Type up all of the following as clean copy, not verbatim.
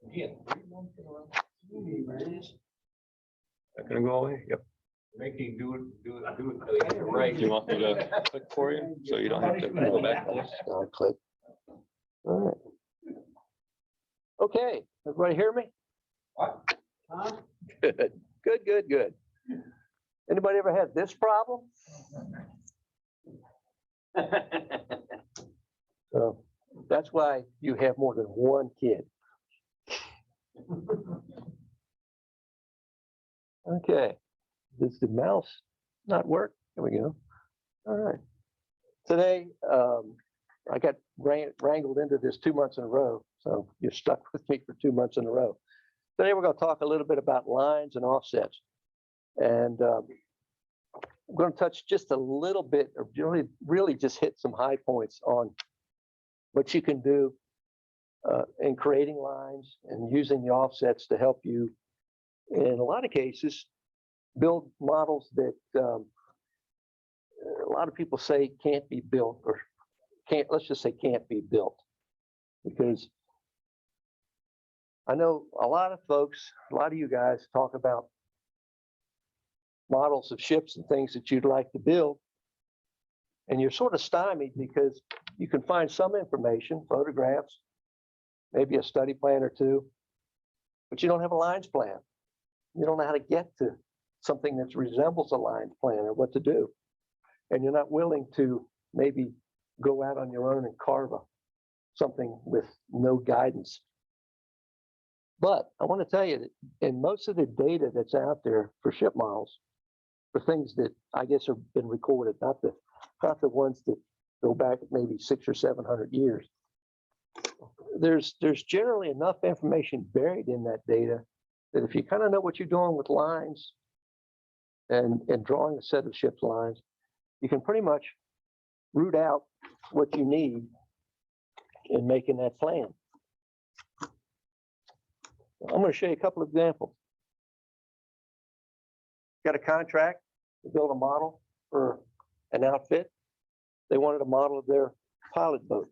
Again, 3 months in a row. Not gonna go away? Yep. Making do it until you get it right. Do you want me to click for you, so you don't have to go back to this? I'll click. All right. Okay, everybody hear me? What? Good, good, good, good. Anybody ever had this problem? So that's why you have more than one kid. Okay, does the mouse not work? There we go. All right. Today, I got wrangled into this 2 months in a row, so you're stuck with me for 2 months in a row. Today, we're going to talk a little bit about lines and offsets. And I'm going to touch just a little bit, or really just hit some high points on what you can do in creating lines and using the offsets to help you, in a lot of cases, build models that a lot of people say can't be built, or let's just say can't be built. Because I know a lot of folks, a lot of you guys talk about models of ships and things that you'd like to build, and you're sort of stymied because you can find some information, photographs, maybe a study plan or two, but you don't have a lines plan. You don't know how to get to something that resembles a lines plan or what to do. And you're not willing to maybe go out on your own and carve something with no guidance. But I want to tell you that in most of the data that's out there for ship models, for things that I guess have been recorded, not the ones that go back maybe 600 or 700 years, there's generally enough information buried in that data that if you kind of know what you're doing with lines and drawing a set of ship's lines, you can pretty much root out what you need in making that plan. I'm going to show you a couple of examples. Got a contract to build a model for an outfit. They wanted a model of their pilot boat.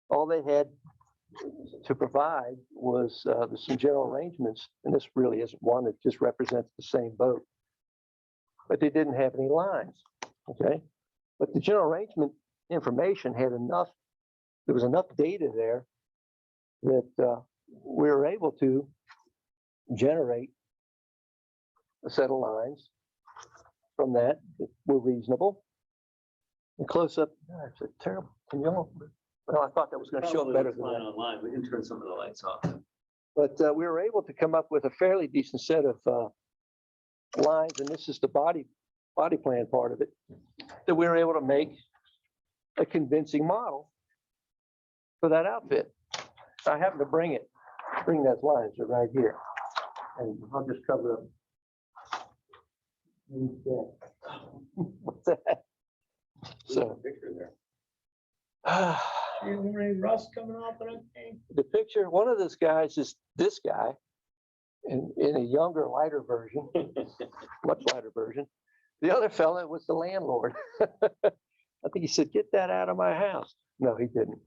All they had to provide was some general arrangements, and this really isn't one, it just represents the same boat. But they didn't have any lines, okay? But the general arrangement information had enough, there was enough data there that we were able to generate a set of lines from that were reasonable. And close up, it's a terrible, can you well, I thought that was going to show up better than that. Online, we can turn some of the lights off. But we were able to come up with a fairly decent set of lines, and this is the body plan part of it, that we were able to make a convincing model for that outfit. I happen to bring those lines, they're right here. And I'll just cover up. What's that? So Picture there. Isn't there any rust coming off of that thing? the picture, one of those guys is this guy in a younger, lighter version, much lighter version. The other fella was the landlord. I think he said, "Get that out of my house." No, he didn't.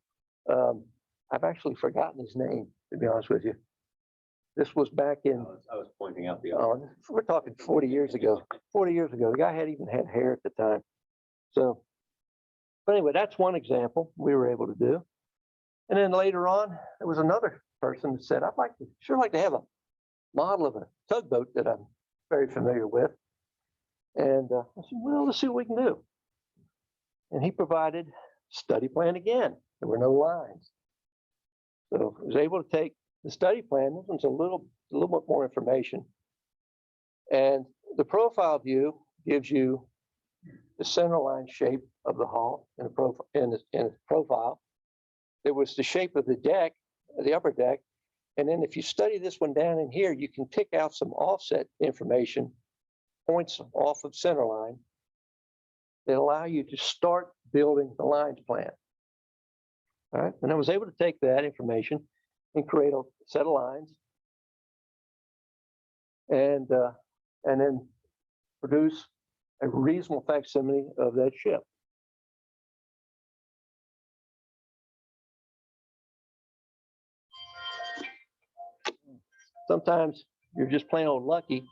I've actually forgotten his name, to be honest with you. This was back in, I was pointing out the other. we're talking 40 years ago. 40 years ago, the guy had even had hair at the time. So, but anyway, that's one example we were able to do. And then later on, there was another person that said, "I'd sure like to have a model of a tugboat that I'm very familiar with." And I said, "Well, let's see what we can do." And he provided study plan again. There were no lines. So I was able to take the study plan. This one's a little bit more information. And the profile view gives you the center line shape of the hull in a profile. There was the shape of the deck, the upper deck. And then if you study this one down in here, you can pick out some offset information, points off of center line, that allow you to start building the lines plan. All right, and I was able to take that information and create a set of lines. And then produce a reasonable facsimile of that ship. Sometimes you're just plain old lucky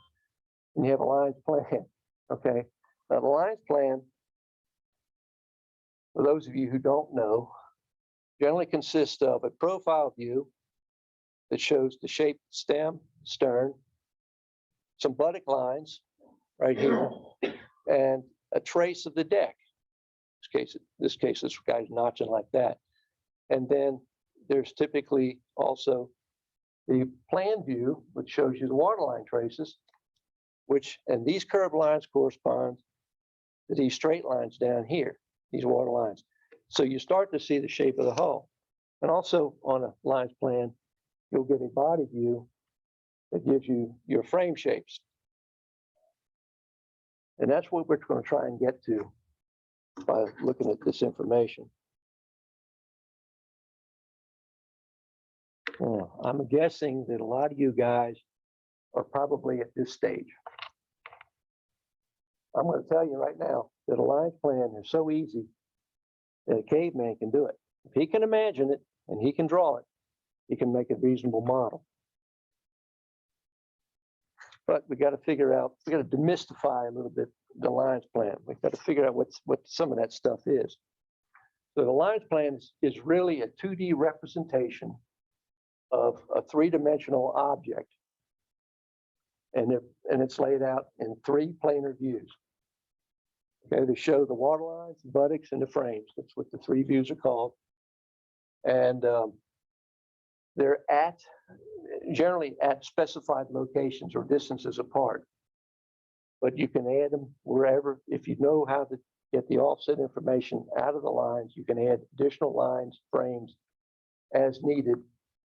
and you have a lines plan. Okay. Now the lines plan, for those of you who don't know, generally consists of a profile view that shows the shape, stem, stern, some buttock lines right here, and a trace of the deck. This case, this guy's notching like that. And then there's typically also the plan view, which shows you the waterline traces, and these curved lines correspond to these straight lines down here, these water lines. So you start to see the shape of the hull. And also on a lines plan, you'll get a body view that gives you your frame shapes. And that's what we're going to try and get to by looking at this information. I'm guessing that a lot of you guys are probably at this stage. I'm going to tell you right now that a lines plan is so easy that a caveman can do it. If he can imagine it and he can draw it, he can make a reasonable model. But we got to figure out, we got to demystify a little bit the lines plan. We've got to figure out what some of that stuff is. So the lines plan is really a 2D representation of a three-dimensional object. And it's laid out in three planar views. Okay, they show the water lines, the buttocks, and the frames. That's what the three views are called. And they're generally at specified locations or distances apart. But you can add them wherever. If you know how to get the offset information out of the lines, you can add additional lines, frames as needed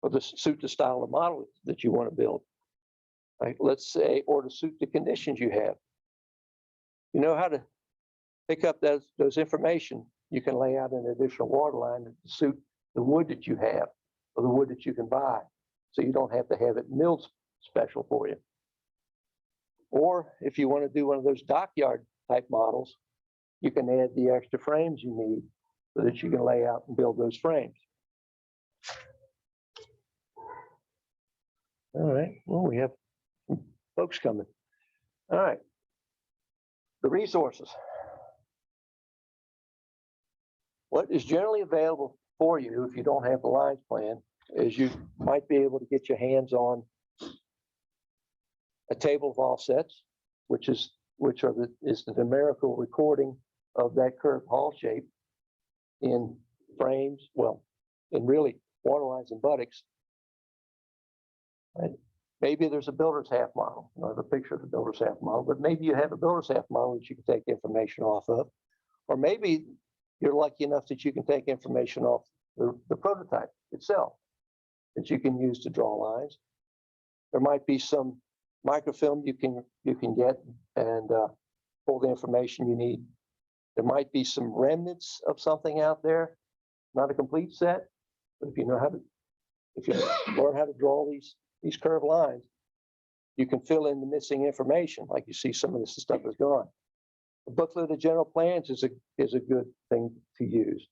for the suit the style of model that you want to build. Like, let's say, or to suit the conditions you have. You know how to pick up those information. You can lay out an additional water line to suit the wood that you have or the wood that you can buy. So you don't have to have it milled special for you. Or if you want to do one of those dockyard type models, you can add the extra frames you need so that you can lay out and build those frames. All right, well, we have folks coming. All right, the resources. What is generally available for you if you don't have the lines plan is you might be able to get your hands on a table of offsets, which is the numerical recording of that curved hull shape in frames, well, in really water lines and buttocks. Right? Maybe there's a builder's half model, the picture of the builder's half model, but maybe you have a builder's half model that you can take information off of. Or maybe you're lucky enough that you can take information off the prototype itself that you can use to draw lines. There might be some microfilm you can get and pull the information you need. There might be some remnants of something out there, not a complete set, but if you learn how to draw these curved lines, you can fill in the missing information. Like you see, some of this stuff is gone. The booklet of general plans is a good thing to use.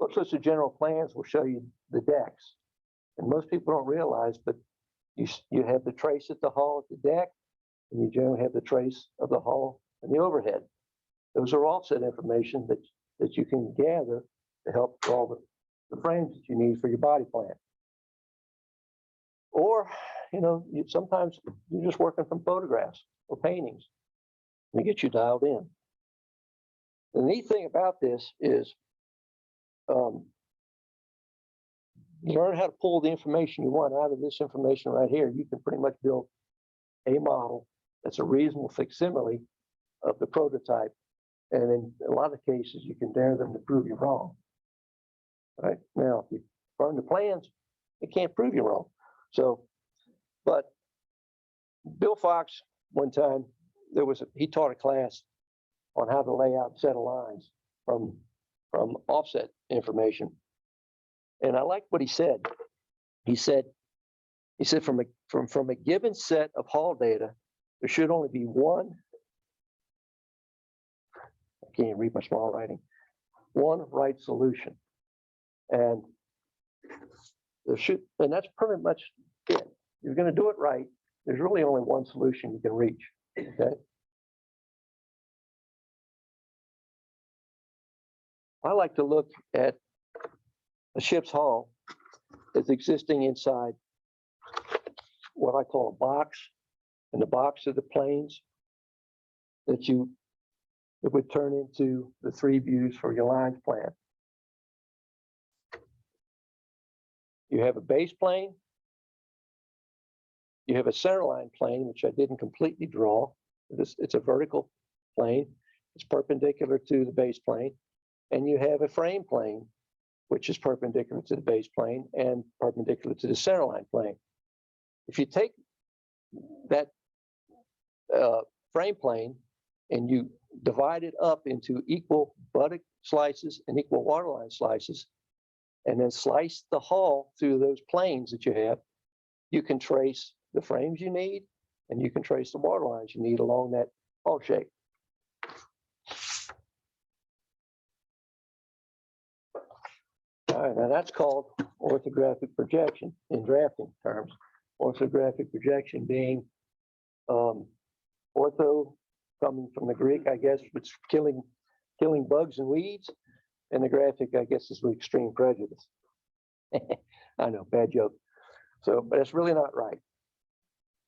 Booklets of general plans will show you the decks, and most people don't realize, but you have the trace at the hull at the deck, and you generally have the trace of the hull and the overhead. Those are offset information that you can gather to help draw the frames that you need for your body plan. Or, sometimes you're just working from photographs or paintings and it gets you dialed in. The neat thing about this is you learn how to pull the information you want out of this information right here. You can pretty much build a model that's a reasonable facsimile of the prototype. And in a lot of cases, you can dare them to prove you wrong. Right? Now, if you burn the plans, it can't prove you wrong. So, but Bill Fox, one time, he taught a class on how to lay out a set of lines from offset information. And I like what he said. He said from a given set of Hall data, there should only be one. I can't read my small writing. One right solution. And that's pretty much it. You're going to do it right. There's really only one solution you can reach. Okay. I like to look at a ship's hull as existing inside what I call a box. And the box of the planes that it would turn into the three views for your lines plan. You have a base plane. You have a centerline plane, which I didn't completely draw. It's a vertical plane. It's perpendicular to the base plane. And you have a frame plane, which is perpendicular to the base plane and perpendicular to the centerline plane. If you take that frame plane and you divide it up into equal buttock slices and equal waterline slices, and then slice the hull through those planes that you have, you can trace the frames you need, and you can trace the waterlines you need along that hull shape. All right, now that's called orthographic projection in drafting terms. Orthographic projection being ortho, coming from the Greek, I guess, which killing bugs and weeds, and the graphic, I guess, is with extreme prejudice. I know, bad joke. So, but it's really not right.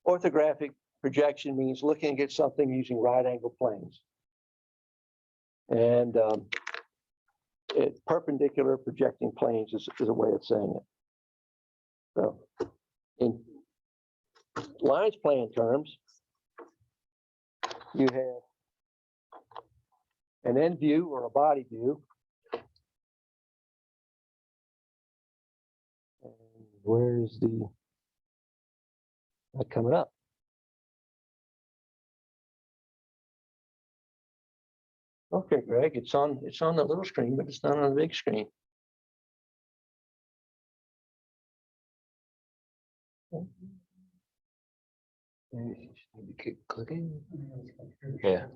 Orthographic projection means looking at something using right angle planes. And perpendicular projecting planes is a way of saying it. So in lines plan terms, you have an end view or a body view. And where's the coming up? Okay, Greg, it's on the little screen, but it's not on the big screen. Keep clicking. Yeah.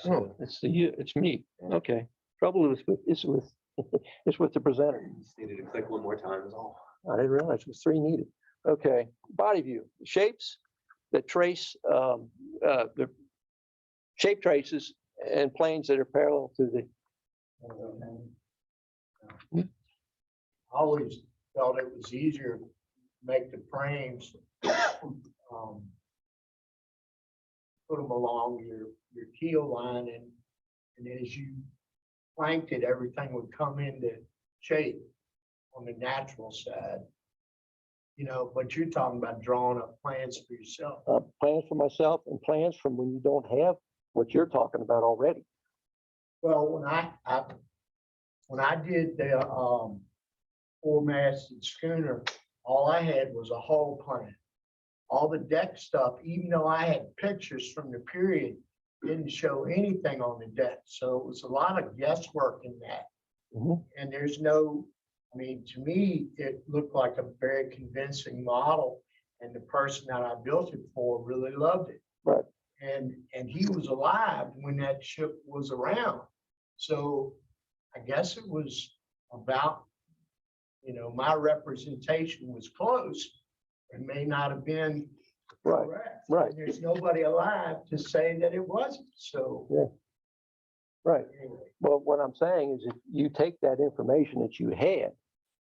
Oh, it's me. Okay. Trouble is with it's with the presenter. Just needed to click one more time is all. I didn't realize it was 3 needed. Okay, body view. Shapes that trace the shape traces and planes that are parallel to the. I always felt it was easier to make the frames, put them along your keel line, and as you planked it, everything would come into shape on the natural side. You know, but you're talking about drawing up plans for yourself. Plans for myself and plans from when you don't have what you're talking about already. Well, when I did the 4-masted schooner, all I had was a hull plan. All the deck stuff, even though I had pictures from the period, didn't show anything on the deck. So it was a lot of guesswork in that. Mhm. And there's no, I mean, to me, it looked like a very convincing model. And the person that I built it for really loved it. Right. And he was alive when that ship was around. So I guess it was about, you know, my representation was close. It may not have been Right. correct. Right. And there's nobody alive to say that it wasn't. So Right. anyway. Well, what I'm saying is if you take that information that you had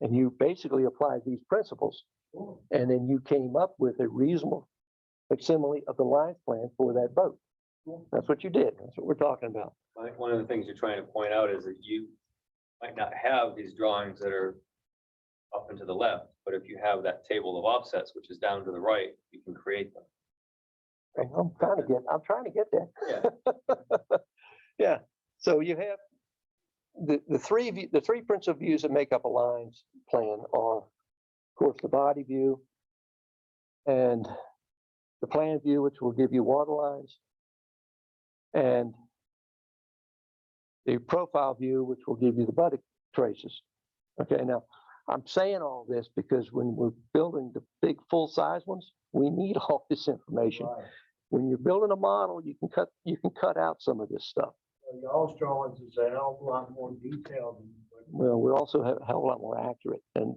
and you basically applied these principles, and then you came up with a reasonable facsimile of the lines plan for that boat. That's what you did. That's what we're talking about. I think one of the things you're trying to point out is that you might not have these drawings that are up and to the left, but if you have that table of offsets, which is down to the right, you can create them. I'm trying to get there. Yeah. Yeah. So you have the three principal views that make up a lines plan are, of course, the body view and the plan view, which will give you water lines, and the profile view, which will give you the buttock traces. Okay, now I'm saying all this because when we're building the big full-size ones, we need all this information. Right. When you're building a model, you can cut out some of this stuff. Well, Y'all's drawings is a hell of a lot more detailed than what Well, we also have a hell of a lot more accurate, and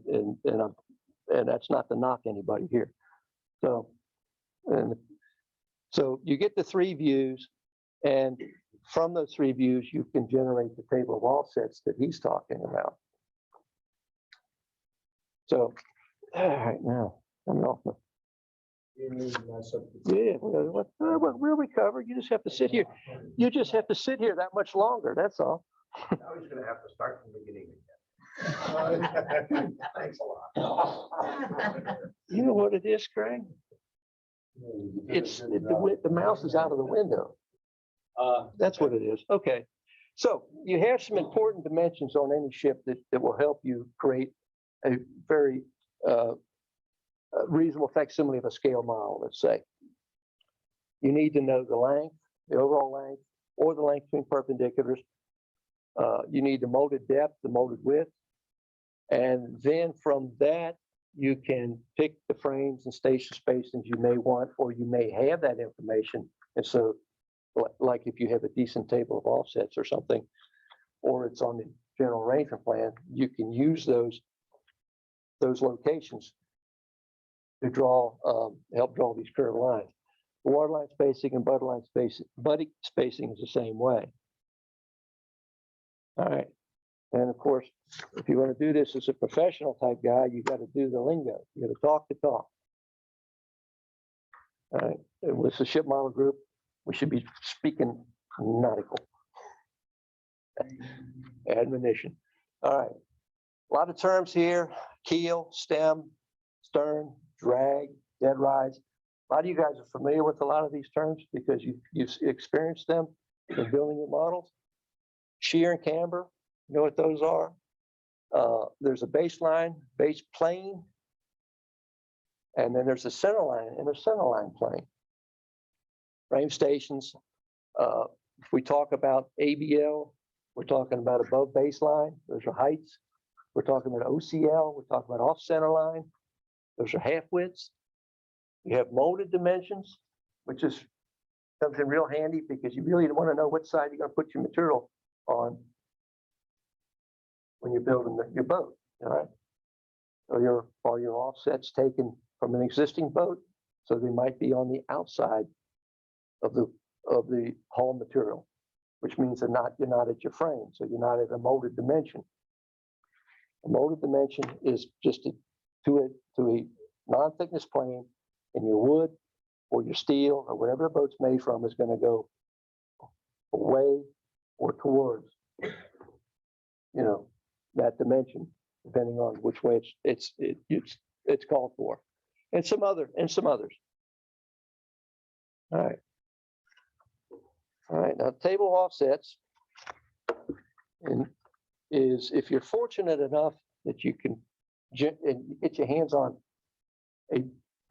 that's not to knock anybody here. So, and so you get the 3 views, and from those 3 views, you can generate the table of offsets that he's talking about. So, all right, now I'm off. you need to mess up the. Yeah, we'll recover. You just have to sit here. You just have to sit here that much longer. That's all. Now he's gonna have to start from the beginning again. Thanks a lot. You know what it is, Craig? It's the mouse is out of the window. That's what it is. Okay. So you have some important dimensions on any ship that will help you create a very reasonable facsimile of a scale model, let's say. You need to know the length, the overall length, or the length between perpendiculars. You need the molded depth, the molded width. And then from that, you can pick the frames and station spacings you may want, or you may have that information. And so, like if you have a decent table of offsets or something, or it's on the general arrangement plan, you can use those locations to help draw these curved lines. The waterline spacing and buddy spacing is the same way. All right. And of course, if you want to do this as a professional type guy, you got to do the lingo. You got to talk the talk. All right. And with the ship model group, we should be speaking nautical. Admonition. All right. A lot of terms here: keel, stem, stern, drag, dead rise. A lot of you guys are familiar with a lot of these terms because you've experienced them in building your models. Shear and camber, you know what those are? There's a baseline, base plane, and then there's a center line and a centerline plane. Frame stations. If we talk about ABL, we're talking about above baseline. Those are heights. We're talking about OCL. We're talking about off center line. Those are half widths. You have molded dimensions, which comes in real handy because you really want to know what side you're going to put your material on when you're building your boat. All right. So all your offsets taken from an existing boat, so they might be on the outside of the hull material, which means you're not at your frame, so you're not at a molded dimension. A molded dimension is just to a non-thickness plane, and your wood or your steel or whatever the boat's made from is going to go away or towards, that dimension, depending on which way it's called for, and some others. All right. Now, table of offsets is if you're fortunate enough that you can get your hands on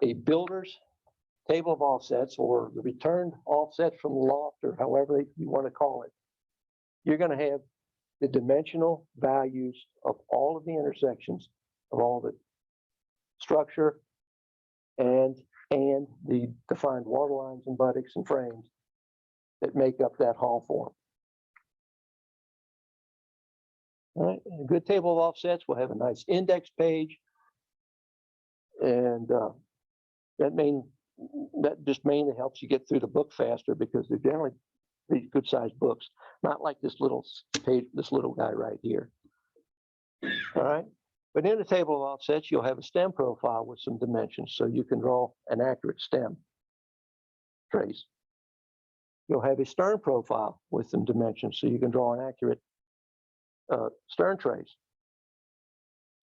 a builder's table of offsets or the returned offsets from the loft or however you want to call it, you're going to have the dimensional values of all of the intersections of all the structure and the defined water lines and buttocks and frames that make up that hull form. All right, a good table of offsets will have a nice index page, and that just mainly helps you get through the book faster because they're generally these good sized books, not like this little page, this little guy right here. All right, but in the table of offsets, you'll have a stem profile with some dimensions, so you can draw an accurate stem trace. You'll have a stern profile with some dimensions, so you can draw an accurate stern trace.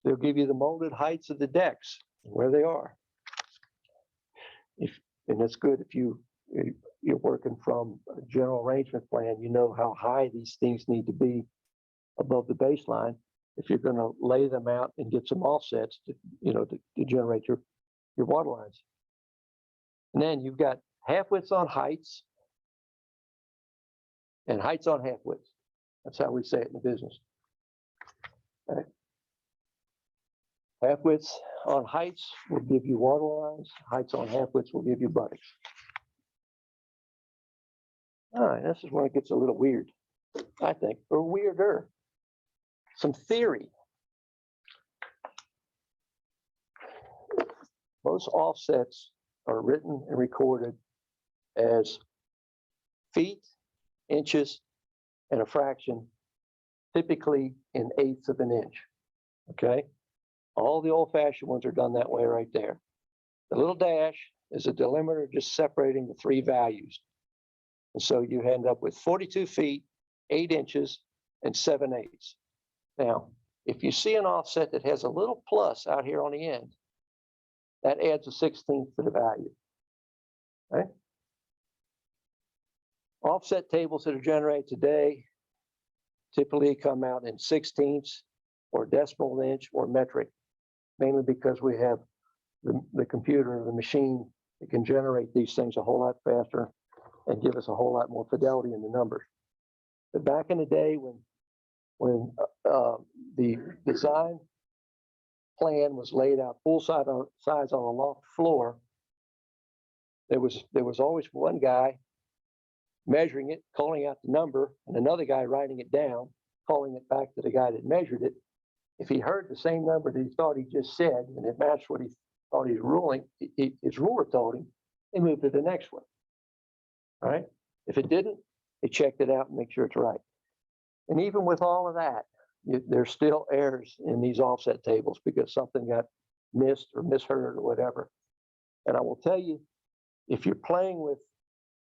They'll give you the molded heights of the decks, where they are. And it's good if you're working from a general arrangement plan, you know how high these things need to be above the baseline if you're going to lay them out and get some offsets to generate your water lines. And then you've got half widths on heights and heights on half widths. That's how we say it in the business. Okay. Half widths on heights will give you water lines. Heights on half widths will give you buttocks. All right, this is when it gets a little weird, I think, or weirder. Some theory. Most offsets are written and recorded as feet, inches, and a fraction, typically in eighths of an inch. Okay? All the old-fashioned ones are done that way right there. The little dash is a delimiter just separating the three values. And so you end up with 42 feet, 8 inches, and 7/8. Now, if you see an offset that has a little plus out here on the end, that adds a 16th to the value. Right? Offset tables that are generated today typically come out in 16ths or decimal inch or metric, mainly because we have the computer, the machine that can generate these things a whole lot faster and give us a whole lot more fidelity in the numbers. But back in the day when the design plan was laid out full size on a loft floor, there was always one guy measuring it, calling out the number, and another guy writing it down, calling it back to the guy that measured it. If he heard the same number that he thought he just said, and it matched what he thought his ruler told him, he moved to the next one. All right. If it didn't, he checked it out and make sure it's right. And even with all of that, there's still errors in these offset tables because something got missed or misheard or whatever. And I will tell you, if you're playing with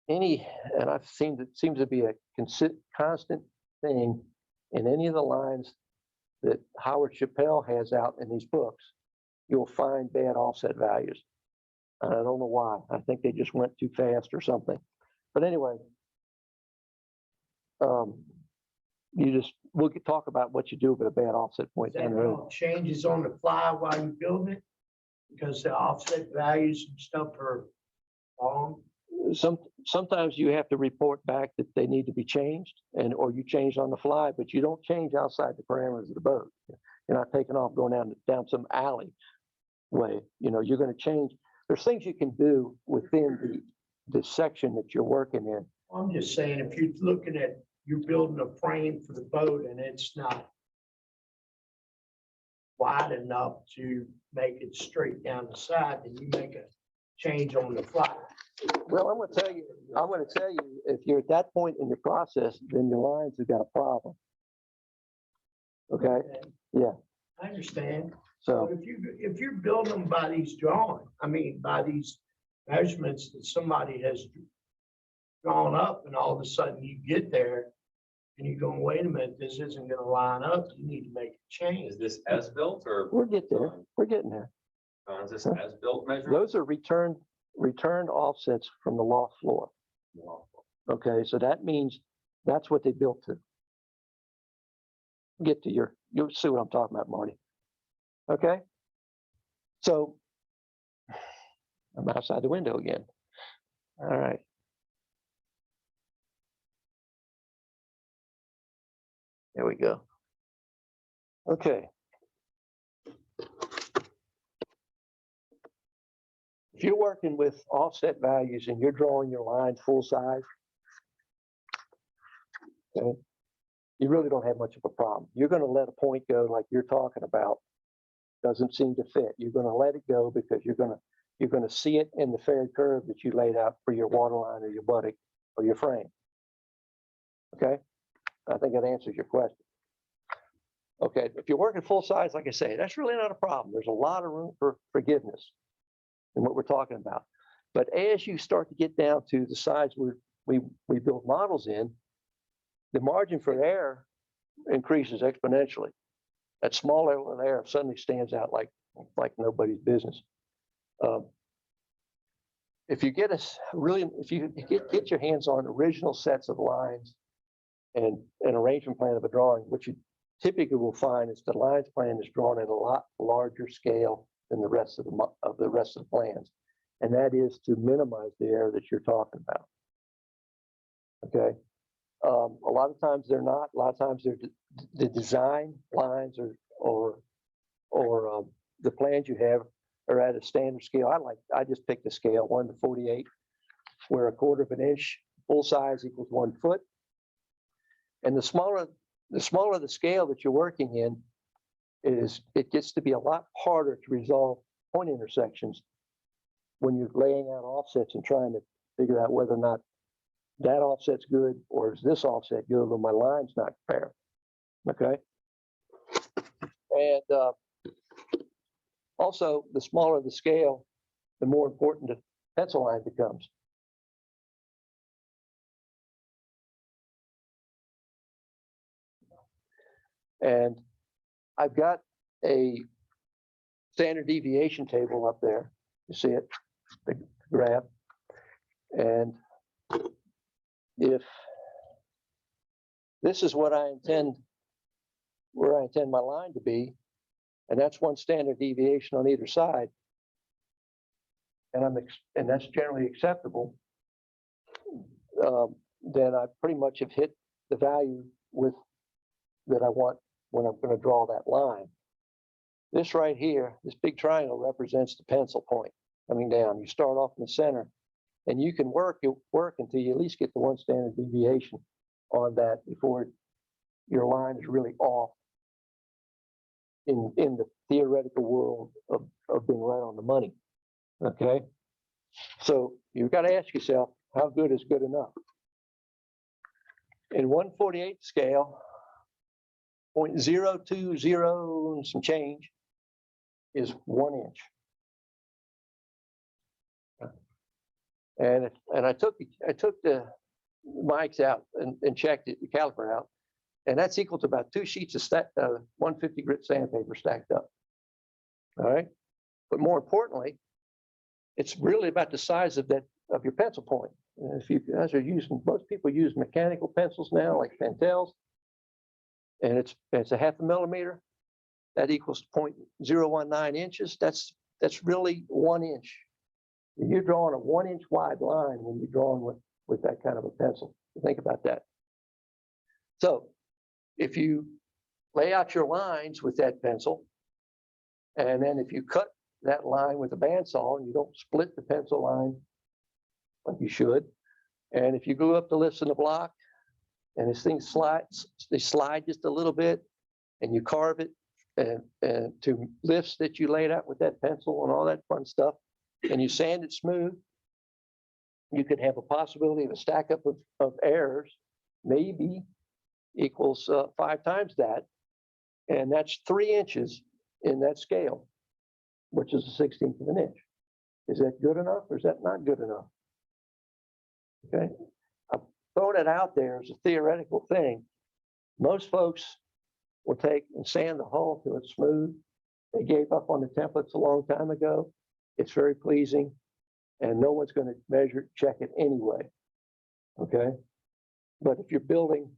any, and I've seen it seems to be a constant thing in any of the lines that Howard Chappell has out in these books, you'll find bad offset values. And I don't know why. I think they just went too fast or something. But anyway, we'll talk about what you do with a bad offset point down the road. That changes on the fly while you're building it? Because the offset values and stuff are wrong? Sometimes you have to report back that they need to be changed or you change on the fly, but you don't change outside the parameters of the boat. You're not taking off going down some alley way. You're going to change. There's things you can do within the section that you're working in. I'm just saying, if you're looking at, you're building a frame for the boat and it's not wide enough to make it straight down the side, then you make a change on the fly. Well, I'm going to tell you, if you're at that point in your process, then your lines have got a problem. Okay? Yeah. I understand. So, But if you're building them by these drawings, by these measurements that somebody has drawn up, and all of a sudden you get there and you're going, wait a minute, this isn't going to line up. You need to make a change. Is this as built or? we'll get there. We're getting there. Is this as built measure? Those are returned offsets from the loft floor. Okay, so that means that's what they built to. You'll see what I'm talking about, Marty. Okay, so I'm outside the window again. All right. There we go. Okay. If you're working with offset values and you're drawing your lines full size, okay, you really don't have much of a problem. You're going to let a point go like you're talking about. Doesn't seem to fit. You're going to let it go because you're going to see it in the fair curve that you laid out for your waterline or your buttock or your frame. Okay, I think that answers your question. Okay, if you're working full size, like I say, that's really not a problem. There's a lot of room for forgiveness in what we're talking about. But as you start to get down to the size we build models in, the margin for error increases exponentially. That small level of error suddenly stands out like nobody's business. If you get your hands on original sets of lines and an arrangement plan of a drawing, what you typically will find is the lines plan is drawn at a lot larger scale than the rest of the plans, and that is to minimize the error that you're talking about. Okay, a lot of times they're not. A lot of times they're the design lines or the plans you have are at a standard scale. I just picked a scale, 1 to 48, where a quarter of an inch full size equals 1 foot. And the smaller the scale that you're working in is, it gets to be a lot harder to resolve point intersections when you're laying out offsets and trying to figure out whether or not that offset's good, or is this offset good, or my line's not fair. Okay. And also, the smaller the scale, the more important the pencil line becomes. And I've got a standard deviation table up there. You see it, the graph. And if this is what I intend, where I intend my line to be, and that's one standard deviation on either side, and that's generally acceptable, then I pretty much have hit the value that I want when I'm going to draw that line. This right here, this big triangle represents the pencil point coming down. You start off in the center, and you can work until you at least get the one standard deviation on that before your line is really off in the theoretical world of being right on the money. Okay, so you've got to ask yourself, how good is good enough? In 1/48 scale, 0.020 and some change is 1 inch. And I took the mics out and checked it, the caliper out, and that's equal to about 2 sheets of 150 grit sandpaper stacked up. All right, but more importantly, it's really about the size of your pencil point. And if you guys are using, most people use mechanical pencils now, like Pentel's, and it's a 0.5 millimeter. That equals 0.019 inches. That's really 1 inch. You're drawing a 1 inch wide line when you're drawing with that kind of a pencil. Think about that. So if you lay out your lines with that pencil, and then if you cut that line with a bandsaw and you don't split the pencil line like you should, and if you glue up the lifts in the block and this thing they slide just a little bit, and you carve it and to lifts that you laid out with that pencil and all that fun stuff, and you sand it smooth, you could have a possibility of a stack up of errors, maybe equals 5 times that. And that's 3 inches in that scale, which is a 16th of an inch. Is that good enough, or is that not good enough? Okay, I've thrown it out there as a theoretical thing. Most folks will take and sand the hull till it's smooth. They gave up on the templates a long time ago. It's very pleasing, and no one's going to measure it, check it anyway. Okay, but if you're building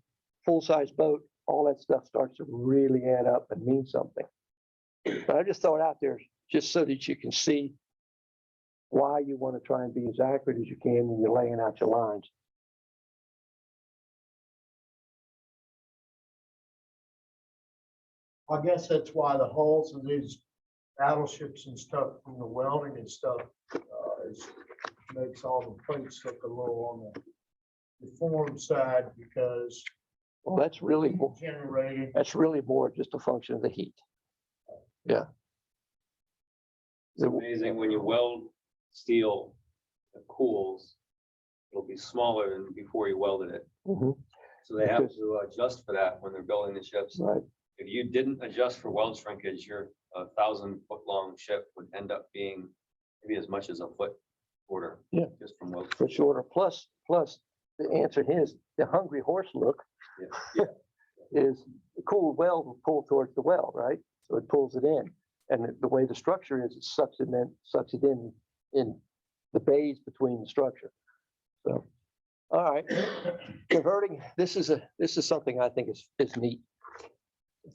full-size boat, all that stuff starts to really add up and mean something. But I just throw it out there just so that you can see why you want to try and be as accurate as you can when you're laying out your lines. I guess that's why the hulls of these battleships and stuff from the welding and stuff makes all the plates look a little on the deformed side, because Well, that's really generated. that's really more just a function of the heat. Yeah. It's amazing when you weld steel that cools, it'll be smaller than before you welded it. Mhm. So they have to adjust for that when they're building the ships. Right. If you didn't adjust for weld shrinkage, your 1,000-foot long ship would end up being maybe as much as a foot shorter. Yeah. Just from weld. For shorter. Plus, the answer is the hungry horse look Yeah. is the cool weld will pull towards the weld, right? So it pulls it in. And the way the structure is, it sucks it in the bays between the structure. So, all right. Converting, this is something I think is neat.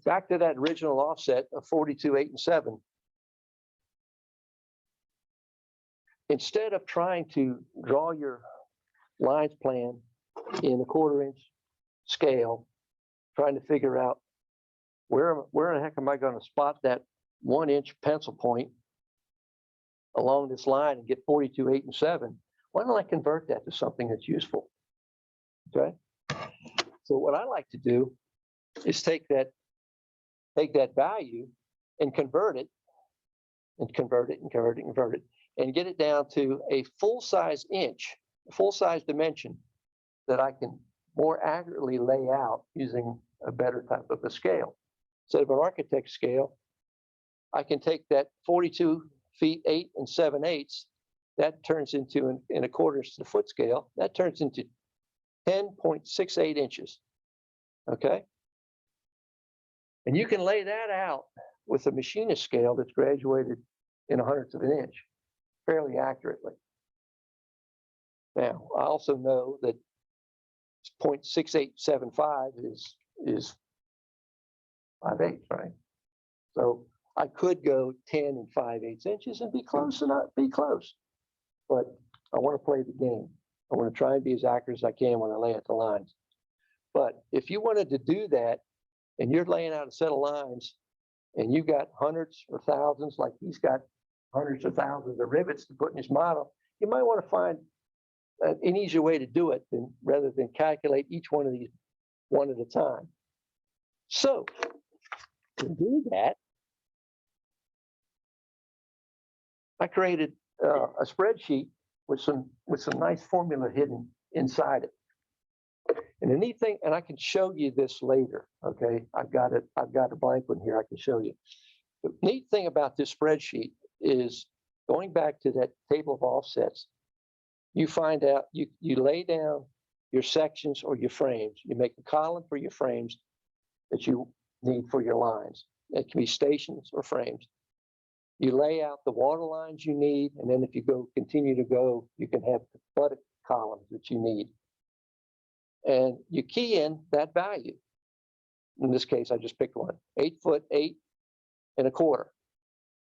Back to that original offset of 42, 8, and 7. Instead of trying to draw your lines plan in a 1/4 inch scale, trying to figure out where in the heck am I going to spot that 1-inch pencil point along this line and get 42, 8, and 7. Why don't I convert that to something that's useful? Okay. So what I like to do is take that value and convert it and convert it and convert it and convert it and get it down to a full-size inch, a full-size dimension that I can more accurately lay out using a better type of a scale. Instead of an architect scale, I can take that 42 feet, 8 and 7/8, that turns into, in a quarters to the foot scale, that turns into 10.68 inches. Okay. And you can lay that out with a machinist scale that's graduated in 1/100 of an inch fairly accurately. Now, I also know that 0.6875 is 5/8, right? So I could go 10 and 5/8 inches and be close and not be close. But I want to play the game. I want to try and be as accurate as I can when I lay out the lines. But if you wanted to do that and you're laying out a set of lines and you got hundreds or thousands, like he's got hundreds or thousands of rivets to put in his model, you might want to find an easier way to do it rather than calculate each one of these one at a time. So to do that, I created a spreadsheet with some nice formula hidden inside it. And the neat thing, and I can show you this later, okay? I've got a blank one here I can show you. The neat thing about this spreadsheet is going back to that table of offsets, you find out, you lay down your sections or your frames. You make a column for your frames that you need for your lines. It can be stations or frames. You lay out the water lines you need, and then if you continue to go, you can have the buttock columns that you need. And you key in that value. In this case, I just picked one, 8 foot 8 1/4.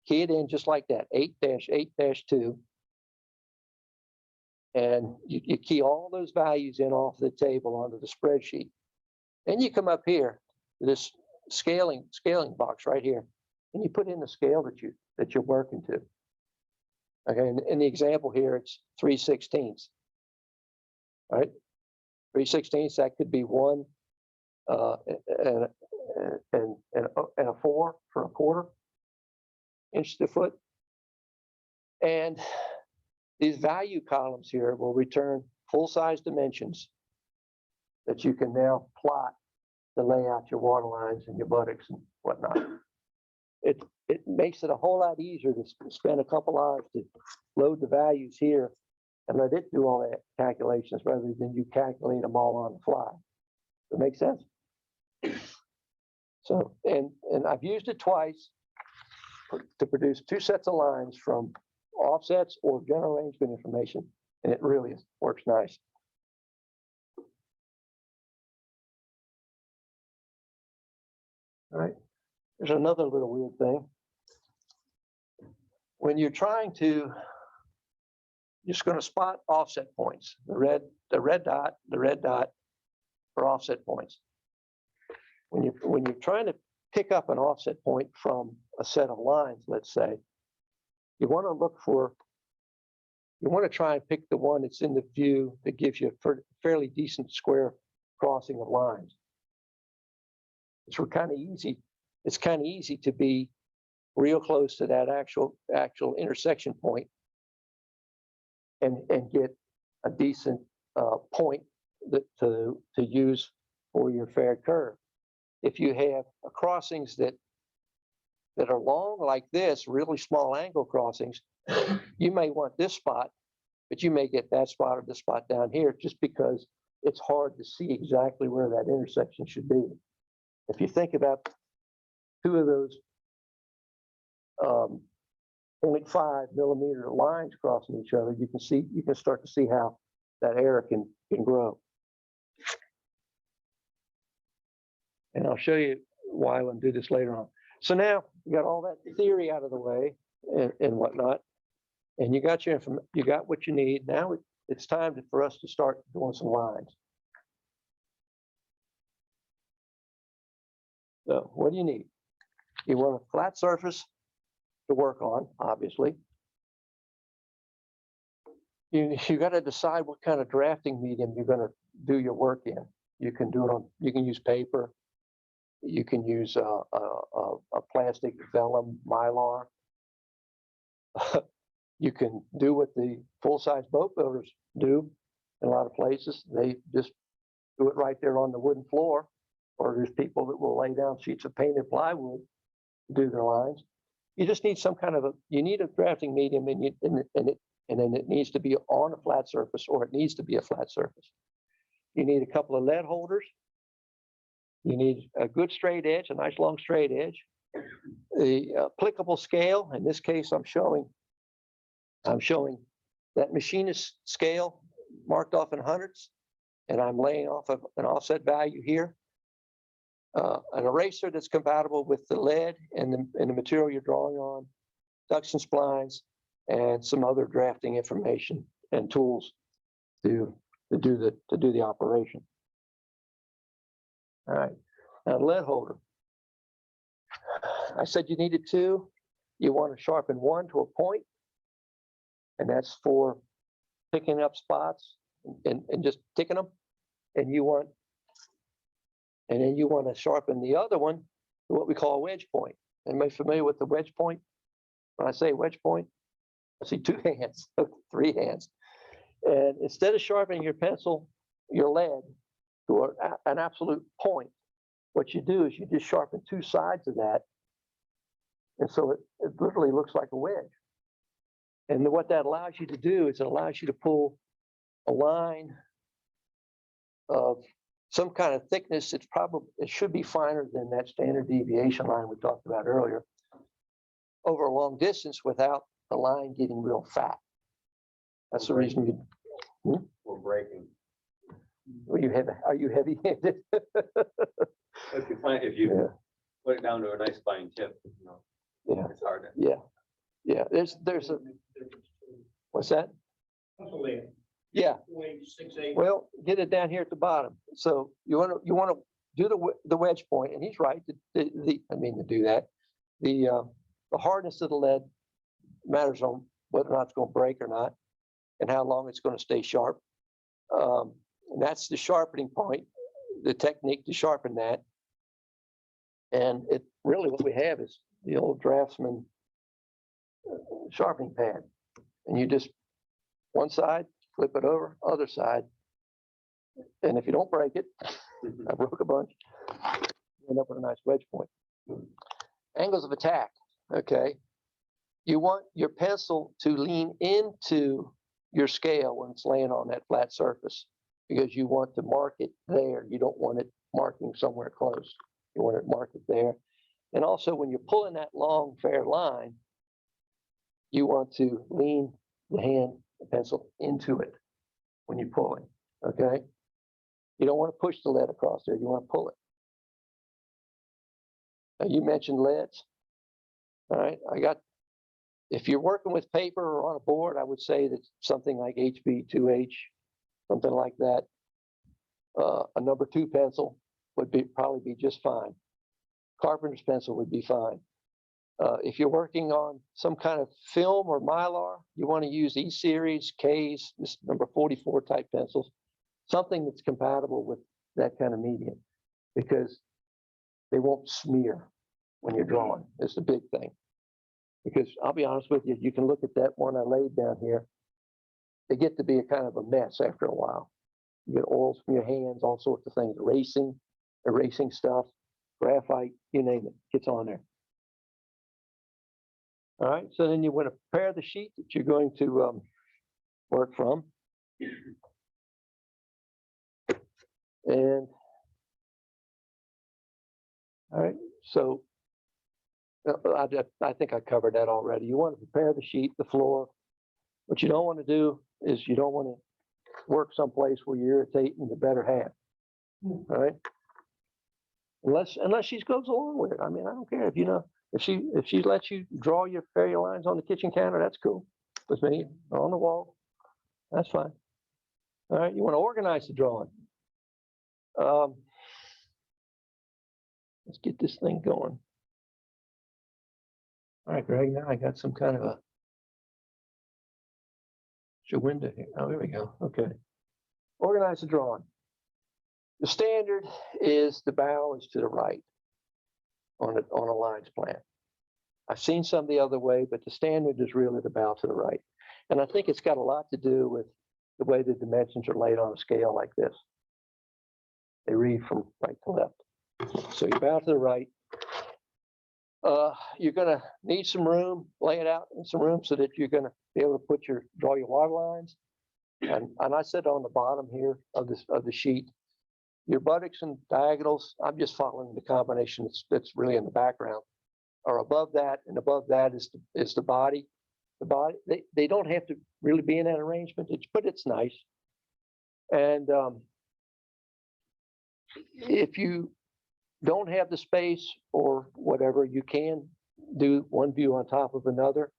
Key it in just like that, 8-8-2. And you key all those values in off the table onto the spreadsheet. Then you come up here to this scaling box right here, and you put in the scale that you're working to. Okay, in the example here, it's 3/16. All right, 3/16, that could be 1 and a 4 for 1/4 inch to foot. And these value columns here will return full-size dimensions that you can now plot to lay out your water lines and your buttocks and whatnot. It makes it a whole lot easier to spend a couple hours to load the values here and let it do all that calculations rather than you calculate them all on the fly. Does that make sense? So, and I've used it twice to produce 2 sets of lines from offsets or general arrangement information, and it really works nice. All right, there's another little weird thing. When you're trying to, you're just going to spot offset points, the red dot for offset points. When you're trying to pick up an offset point from a set of lines, let's say, you want to try and pick the one that's in the view that gives you a fairly decent square crossing of lines. It's kind of easy. It's kind of easy to be real close to that actual intersection point and get a decent point to use for your fair curve. If you have crossings that are long like this, really small angle crossings, you may want this spot, but you may get that spot or this spot down here just because it's hard to see exactly where that intersection should be. If you think about 2 of those 0.5 millimeter lines crossing each other, you can start to see how that error can grow. And I'll show you why we'll do this later on. So now you got all that theory out of the way and whatnot, and you got what you need. Now it's time for us to start doing some lines. So what do you need? You want a flat surface to work on, obviously. You got to decide what kind of drafting medium you're going to do your work in. You can do it on, you can use paper. You can use a plastic vellum mylar. You can do what the full-size boat builders do in a lot of places. They just do it right there on the wooden floor. Or there's people that will lay down sheets of painted plywood to do their lines. You just need some kind of you need a drafting medium and then it needs to be on a flat surface, or it needs to be a flat surface. You need a couple of lead holders. You need a good straight edge, a nice long straight edge. The applicable scale, in this case, I'm showing that machinist scale marked off in hundredths, and I'm laying off of an offset value here. An eraser that's compatible with the lead and the material you're drawing on, duction splines, and some other drafting information and tools to do the operation. All right, now lead holder. I said you needed two. You want to sharpen one to a point, and that's for picking up spots and just ticking them. And then you want to sharpen the other one to what we call a wedge point. Anybody familiar with the wedge point? When I say wedge point, I see two hands, three hands. And instead of sharpening your pencil, your lead to an absolute point, what you do is you just sharpen two sides of that. And so it literally looks like a wedge. And what that allows you to do is it allows you to pull a line of some kind of thickness. It should be finer than that standard deviation line we talked about earlier over a long distance without the line getting real fat. That's the reason We're breaking. are you heavy-handed? If you Yeah. put it down to a nice fine tip, Yeah, it's hard to. yeah. There's a, what's that? Yeah. 6/8. Well, get it down here at the bottom. So you want to do the wedge point, and he's right. To do that. The hardness of the lead matters on whether or not it's going to break or not, and how long it's going to stay sharp. And that's the sharpening point, the technique to sharpen that. And it really what we have is the old Draftsman sharpening pad, and you just one side, flip it over, other side. And if you don't break it, I broke a bunch, you end up with a nice wedge point. Angles of attack, okay. You want your pencil to lean into your scale when it's laying on that flat surface, because you want to mark it there. You don't want it marking somewhere close. You want it marked there. And also when you're pulling that long, fair line, you want to lean the pencil into it when you're pulling, okay? You don't want to push the lead across there. You want to pull it. Now, you mentioned leads. All right, if you're working with paper or on a board, I would say that something like HB2H, something like that, a number 2 pencil would probably be just fine. Carpenter's pencil would be fine. If you're working on some kind of film or mylar, you want to use E-series, Ks, this number 44 type pencils, something that's compatible with that kind of medium, because they won't smear when you're drawing. It's the big thing. Because I'll be honest with you, you can look at that one I laid down here. They get to be a kind of a mess after a while. You get oils from your hands, all sorts of things, erasing stuff, graphite, you name it, gets on there. All right, so then you want to prepare the sheet that you're going to work from. And, all right, so I think I covered that already. You want to prepare the sheet, the floor. What you don't want to do is you don't want to work someplace where you're irritating the better half. All right. Unless she goes along with it. I mean, I don't care if she lets you draw your fairy lines on the kitchen counter, that's cool with me, or on the wall. That's fine. All right. You want to organize the drawing. Let's get this thing going. All right, Greg, now I got some kind of a show window here. Oh, there we go. Okay. Organize the drawing. The standard is the bow is to the right on a lines plan. I've seen some the other way, but the standard is really the bow to the right. And I think it's got a lot to do with the way the dimensions are laid on a scale like this. They read from right to left. So you bow to the right. You're gonna need some room, lay it out in some room so that you're gonna be able to draw your water lines. And I said on the bottom here of the sheet, your buttocks and diagonals, I'm just following the combination that's really in the background, are above that, and above that is the body. The body, they don't have to really be in that arrangement, but it's nice. And if you don't have the space or whatever, you can do one view on top of another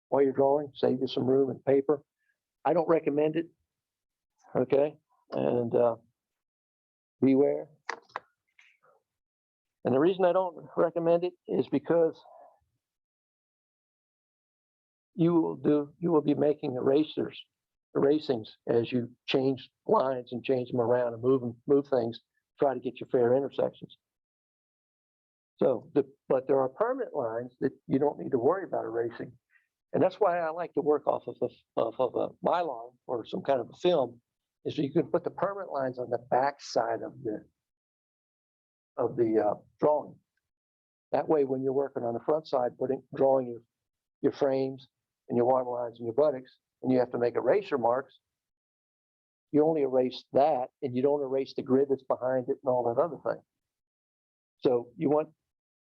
while you're drawing, save you some room and paper. I don't recommend it. Okay, and beware. And the reason I don't recommend it is because you will be making erasings as you change lines and change them around and move things, try to get your fair intersections. So, but there are permanent lines that you don't need to worry about erasing. And that's why I like to work off of a Mylar or some kind of a film, is so you can put the permanent lines on the back side of the drawing. That way, when you're working on the front side, drawing your frames and your water lines and your buttocks, and you have to make erasure marks, you only erase that, and you don't erase the grid that's behind it and all that other thing. So you want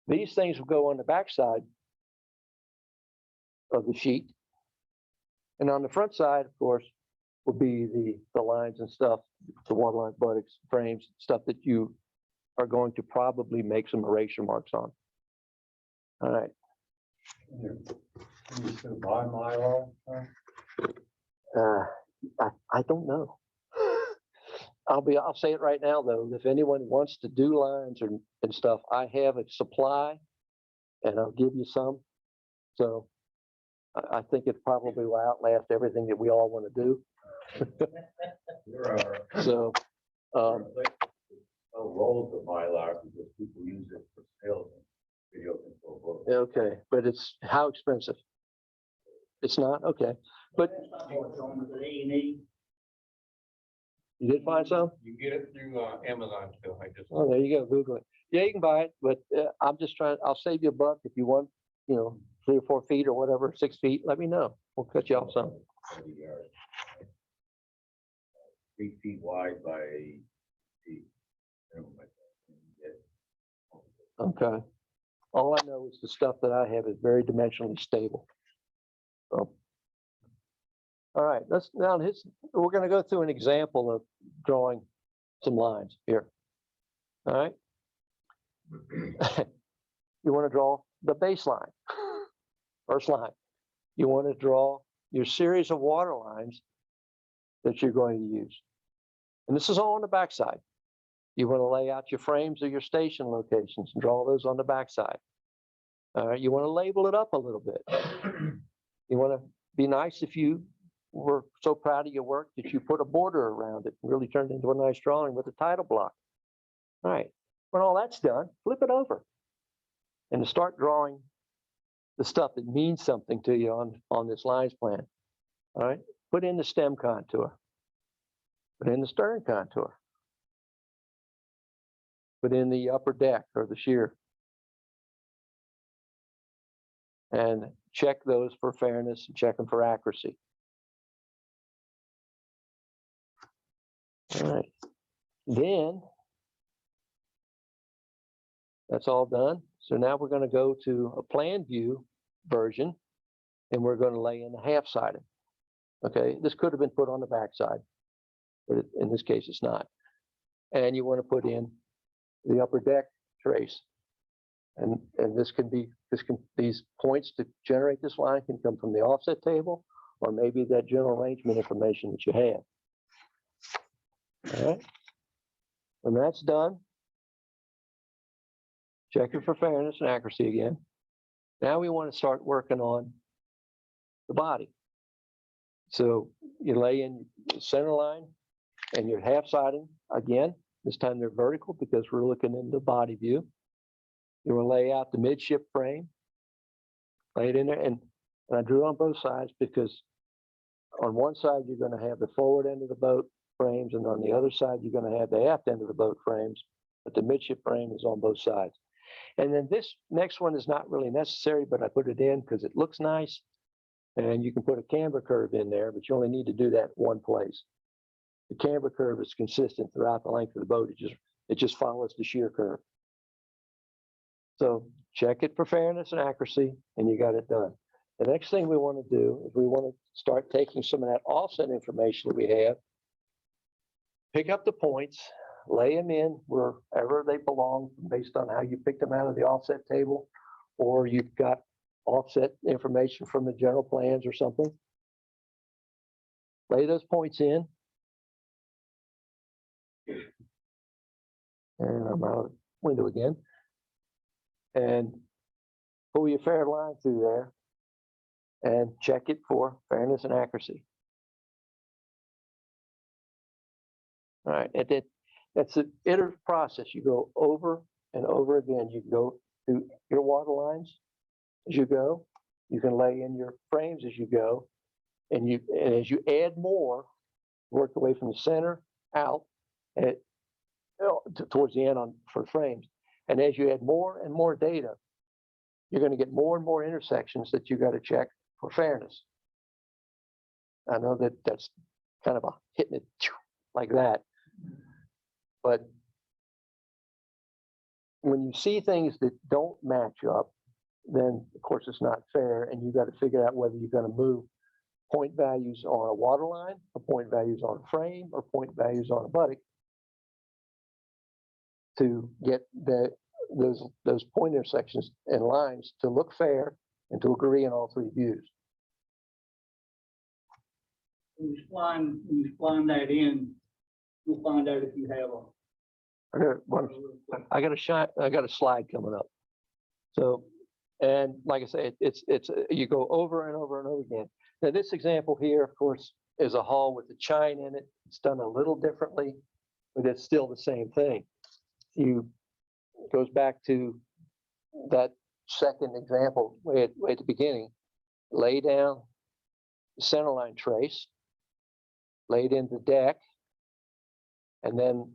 these things will go on the back side of the sheet, and on the front side, of course, will be the lines and stuff, the water lines, buttocks, frames, stuff that you are going to probably make some erasure marks on. All right. You still buy Mylar? I don't know. I'll say it right now though. If anyone wants to do lines and stuff, I have a supply, and I'll give you some. So I think it probably will outlast everything that we all want to do. So. Rolls of Mylar because people use it for sales and video control. Okay, but it's how expensive? It's not? Okay, but you did find some? You get it through Amazon still. I just. Oh, there you go. Google it. Yeah, you can buy it, but I'm just trying. I'll save you $1 if you want. 3 or 4 feet or whatever, 6 feet. Let me know. We'll cut you off some. 3 feet wide by 8 feet. Okay. All I know is the stuff that I have is very dimensionally stable. So, all right. We're going to go through an example of drawing some lines here. All right. You want to draw the baseline, first line. You want to draw your series of water lines that you're going to use. And this is all on the backside. You want to lay out your frames or your station locations and draw those on the backside. You want to label it up a little bit. You want to be nice if you were so proud of your work that you put a border around it and really turned it into a nice drawing with a title block. All right, when all that's done, flip it over and to start drawing the stuff that means something to you on this lines plan. All right, put in the stem contour, put in the stern contour, put in the upper deck or the shear, and check those for fairness and check them for accuracy. All right, then that's all done. So now we're going to go to a plan view version, and we're going to lay in the half-sided. Okay, this could have been put on the backside, but in this case it's not. And you want to put in the upper deck trace, and these points to generate this line can come from the offset table, or maybe that general arrangement information that you have. All right, when that's done, check it for fairness and accuracy again. Now we want to start working on the body. So you lay in the center line and you're half siding again. This time they're vertical because we're looking in the body view. You want to lay out the midship frame, lay it in there, and I drew on both sides because on one side you're going to have the forward end of the boat frames, and on the other side you're going to have the aft end of the boat frames, but the midship frame is on both sides. And then this next one is not really necessary, but I put it in because it looks nice. And you can put a camber curve in there, but you only need to do that one place. The camber curve is consistent throughout the length of the boat. It just follows the shear curve. So check it for fairness and accuracy, and you got it done. The next thing we want to do is we want to start taking some of that offset information that we have, pick up the points, lay them in wherever they belong based on how you picked them out of the offset table, or you've got offset information from the general plans or something. Lay those points in. And I'm out of the window again. And pull your fair line through there and check it for fairness and accuracy. All right, that's an iterative process. You go over and over again. You go through your water lines as you go. You can lay in your frames as you go. And as you add more, work the way from the center out and towards the end for frames. And as you add more and more data, you're going to get more and more intersections that you got to check for fairness. I know that that's kind of a hitting it like that. But when you see things that don't match up, then of course it's not fair, and you got to figure out whether you're going to move point values on a water line, or point values on a frame, or point values on a buttock to get those point intersections and lines to look fair and to agree in all three views. When you spline that in, you'll find out if you have I got a slide coming up. So, and like I say, it's you go over and over and over again. Now this example here, of course, is a hull with a chine in it. It's done a little differently, but it's still the same thing. Goes back to that second example way at the beginning. Lay down the centerline trace, laid in the deck, and then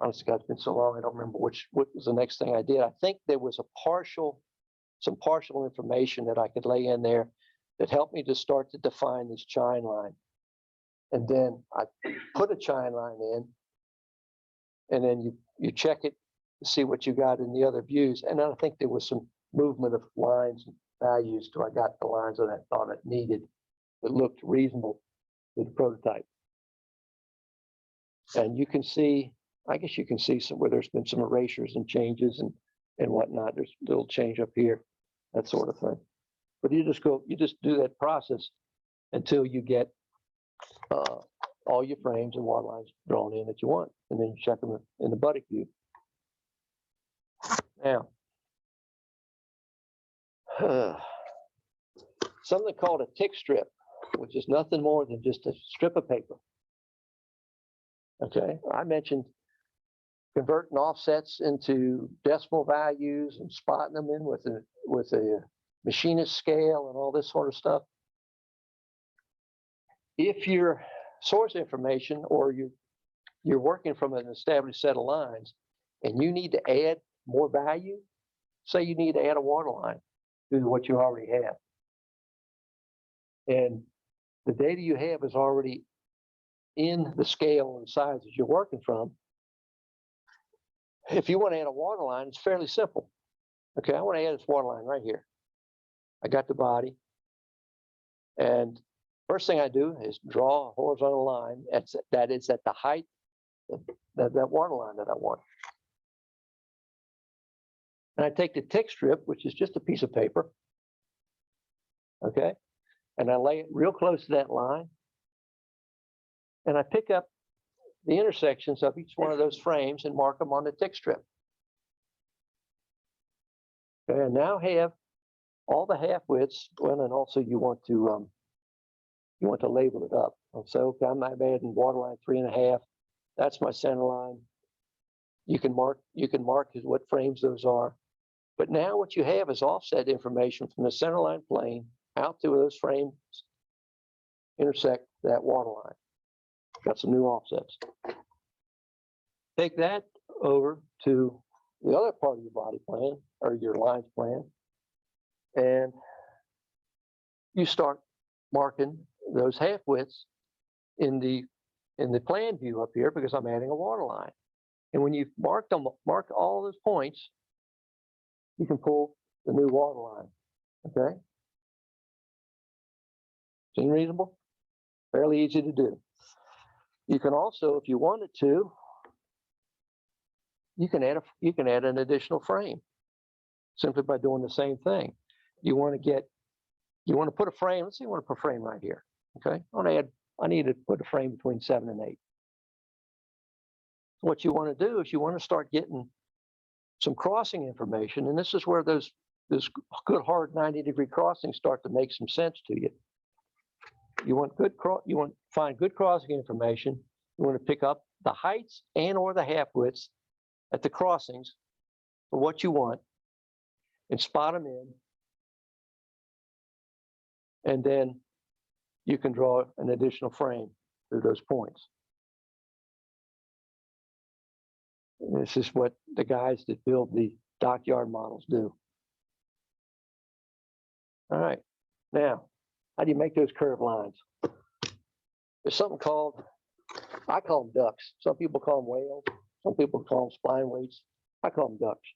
honestly, God, it's been so long, I don't remember what was the next thing I did. I think there was some partial information that I could lay in there that helped me to start to define this chine line. And then I put a chine line in, and then you check it to see what you got in the other views. And then I think there was some movement of lines and values till I got the lines that I thought it needed that looked reasonable with the prototype. And you can see, I guess you can see some where there's been some erasures and changes and whatnot. There's a little change up here, that sort of thing. But you just do that process until you get all your frames and water lines drawn in that you want, and then you check them in the buttock view. Now, something called a tick strip, which is nothing more than just a strip of paper. Okay, I mentioned converting offsets into decimal values and spotting them in with a machinist scale and all this sort of stuff. If your source information or you're working from an established set of lines and you need to add more value, say you need to add a water line to what you already have, and the data you have is already in the scale and sizes you're working from. If you want to add a water line, it's fairly simple. Okay, I want to add this water line right here. I got the body, and first thing I do is draw a horizontal line that is at the height of that water line that I want. And I take the tick strip, which is just a piece of paper, okay, and I lay it real close to that line, and I pick up the intersections of each one of those frames and mark them on the tick strip. Okay, and now have all the half widths, well, and also you want to label it up. So, okay, I'm adding water line 3.5. That's my center line. You can mark what frames those are. But now what you have is offset information from the center line plane out to where those frames intersect that water line. Got some new offsets. Take that over to the other part of your body plan or your lines plan, and you start marking those half widths in the plan view up here because I'm adding a water line. And when you've marked all those points, you can pull the new water line. Okay? Seem reasonable? Fairly easy to do. You can also, if you wanted to, you can add an additional frame simply by doing the same thing. You want to put a frame. Let's say you want to put a frame right here. Okay, I need to put a frame between 7 and 8. What you want to do is you want to start getting some crossing information, and this is where this good hard 90-degree crossings start to make some sense to you. You want to find good crossing information. You want to pick up the heights and or the half widths at the crossings for what you want and spot them in. And then you can draw an additional frame through those points. And this is what the guys that build the dockyard models do. All right, now, how do you make those curved lines? There's something called, I call them ducks. Some people call them whales. Some people call them spline weights. I call them ducks.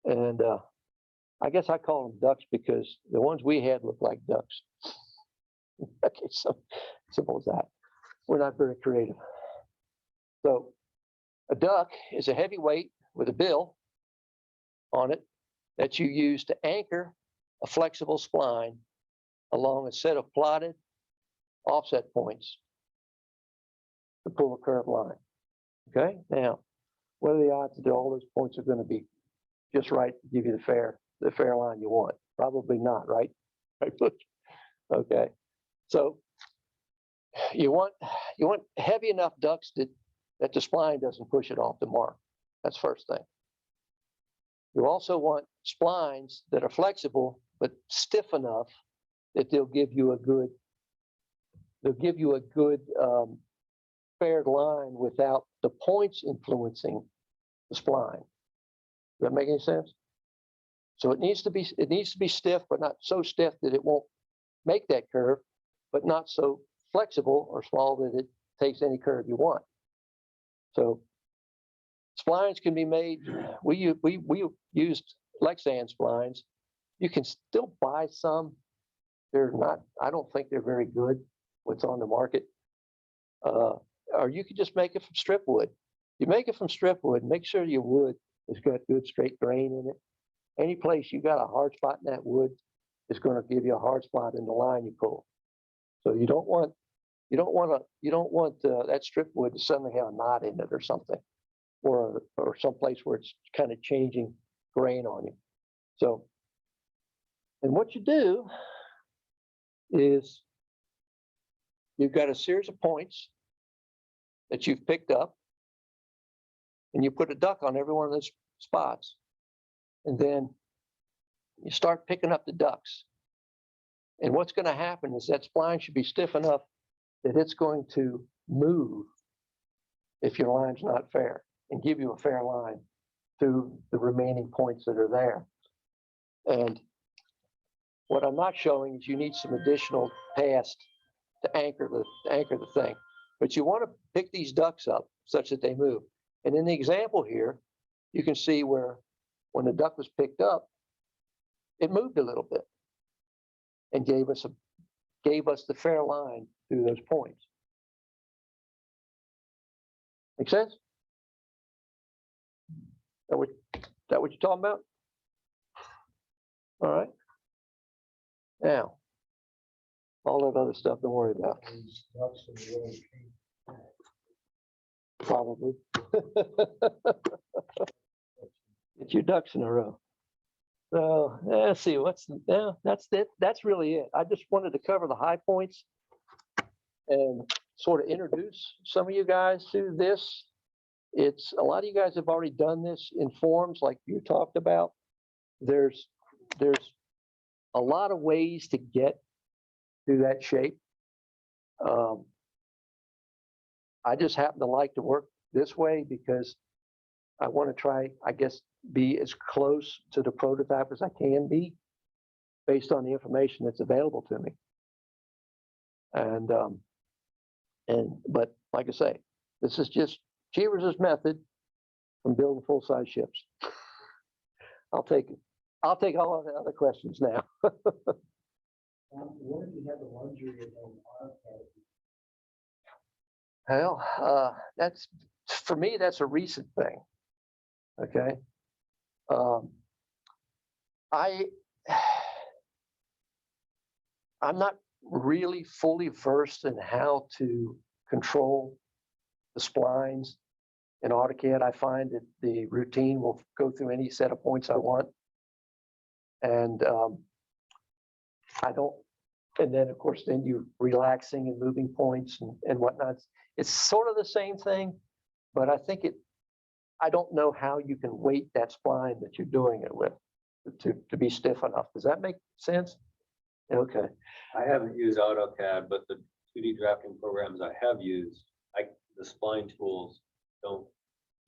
And I guess I call them ducks because the ones we had looked like ducks. Okay, so simple as that. We're not very creative. So a duck is a heavy weight with a bill on it that you use to anchor a flexible spline along a set of plotted offset points to pull a curved line. Okay, now, what are the odds that all those points are going to be just right to give you the fair line you want? Probably not, right? Okay, so you want heavy enough ducts that the spline doesn't push it off the mark. That's first thing. You also want splines that are flexible but stiff enough that they'll give you a good paired line without the points influencing the spline. Does that make any sense? So it needs to be stiff, but not so stiff that it won't make that curve, but not so flexible or small that it takes any curve you want. So splines can be made. We used Lexan splines. You can still buy some. They're not. I don't think they're very good. What's on the market, or you could just make it from strip wood. You make it from strip wood. Make sure your wood has got good straight grain in it. Any place you got a hard spot in that wood is going to give you a hard spot in the line you pull. So you don't want that strip wood to suddenly have a knot in it or something, or some place where it's kind of changing grain on you. So, and what you do is you've got a series of points that you've picked up, and you put a duck on every one of those spots, and then you start picking up the ducks. And what's going to happen is that spline should be stiff enough that it's going to move if your line's not fair and give you a fair line through the remaining points that are there. And what I'm not showing is you need some additional pass to anchor the thing. But you want to pick these ducks up such that they move. And in the example here, you can see where when the duck was picked up, it moved a little bit and gave us the fair line through those points. Make sense? That what you're talking about? All right. Now, all that other stuff, don't worry about. These ducks in the road. Probably. Get your ducks in a row. So, let's see, that's it. That's really it. I just wanted to cover the high points and sort of introduce some of you guys to this. It's, a lot of you guys have already done this in forms like you talked about. There's a lot of ways to get to that shape. I just happen to like to work this way because I want to try, I guess, be as close to the prototype as I can be based on the information that's available to me. But like I say, this is just Cheever's method from building full-size ships. I'll take all of the other questions now. What if you have the luxury of AutoCAD? Well, that's, for me, that's a recent thing. Okay. I'm not really fully versed in how to control the splines in AutoCAD. I find that the routine will go through any set of points I want. And I don't, and then of course, then you relaxing and moving points and whatnot. It's sort of the same thing, but I think I don't know how you can weight that spline that you're doing it with to be stiff enough. Does that make sense? Okay. I haven't used AutoCAD, but the 2D drafting programs I have used, the spline tools don't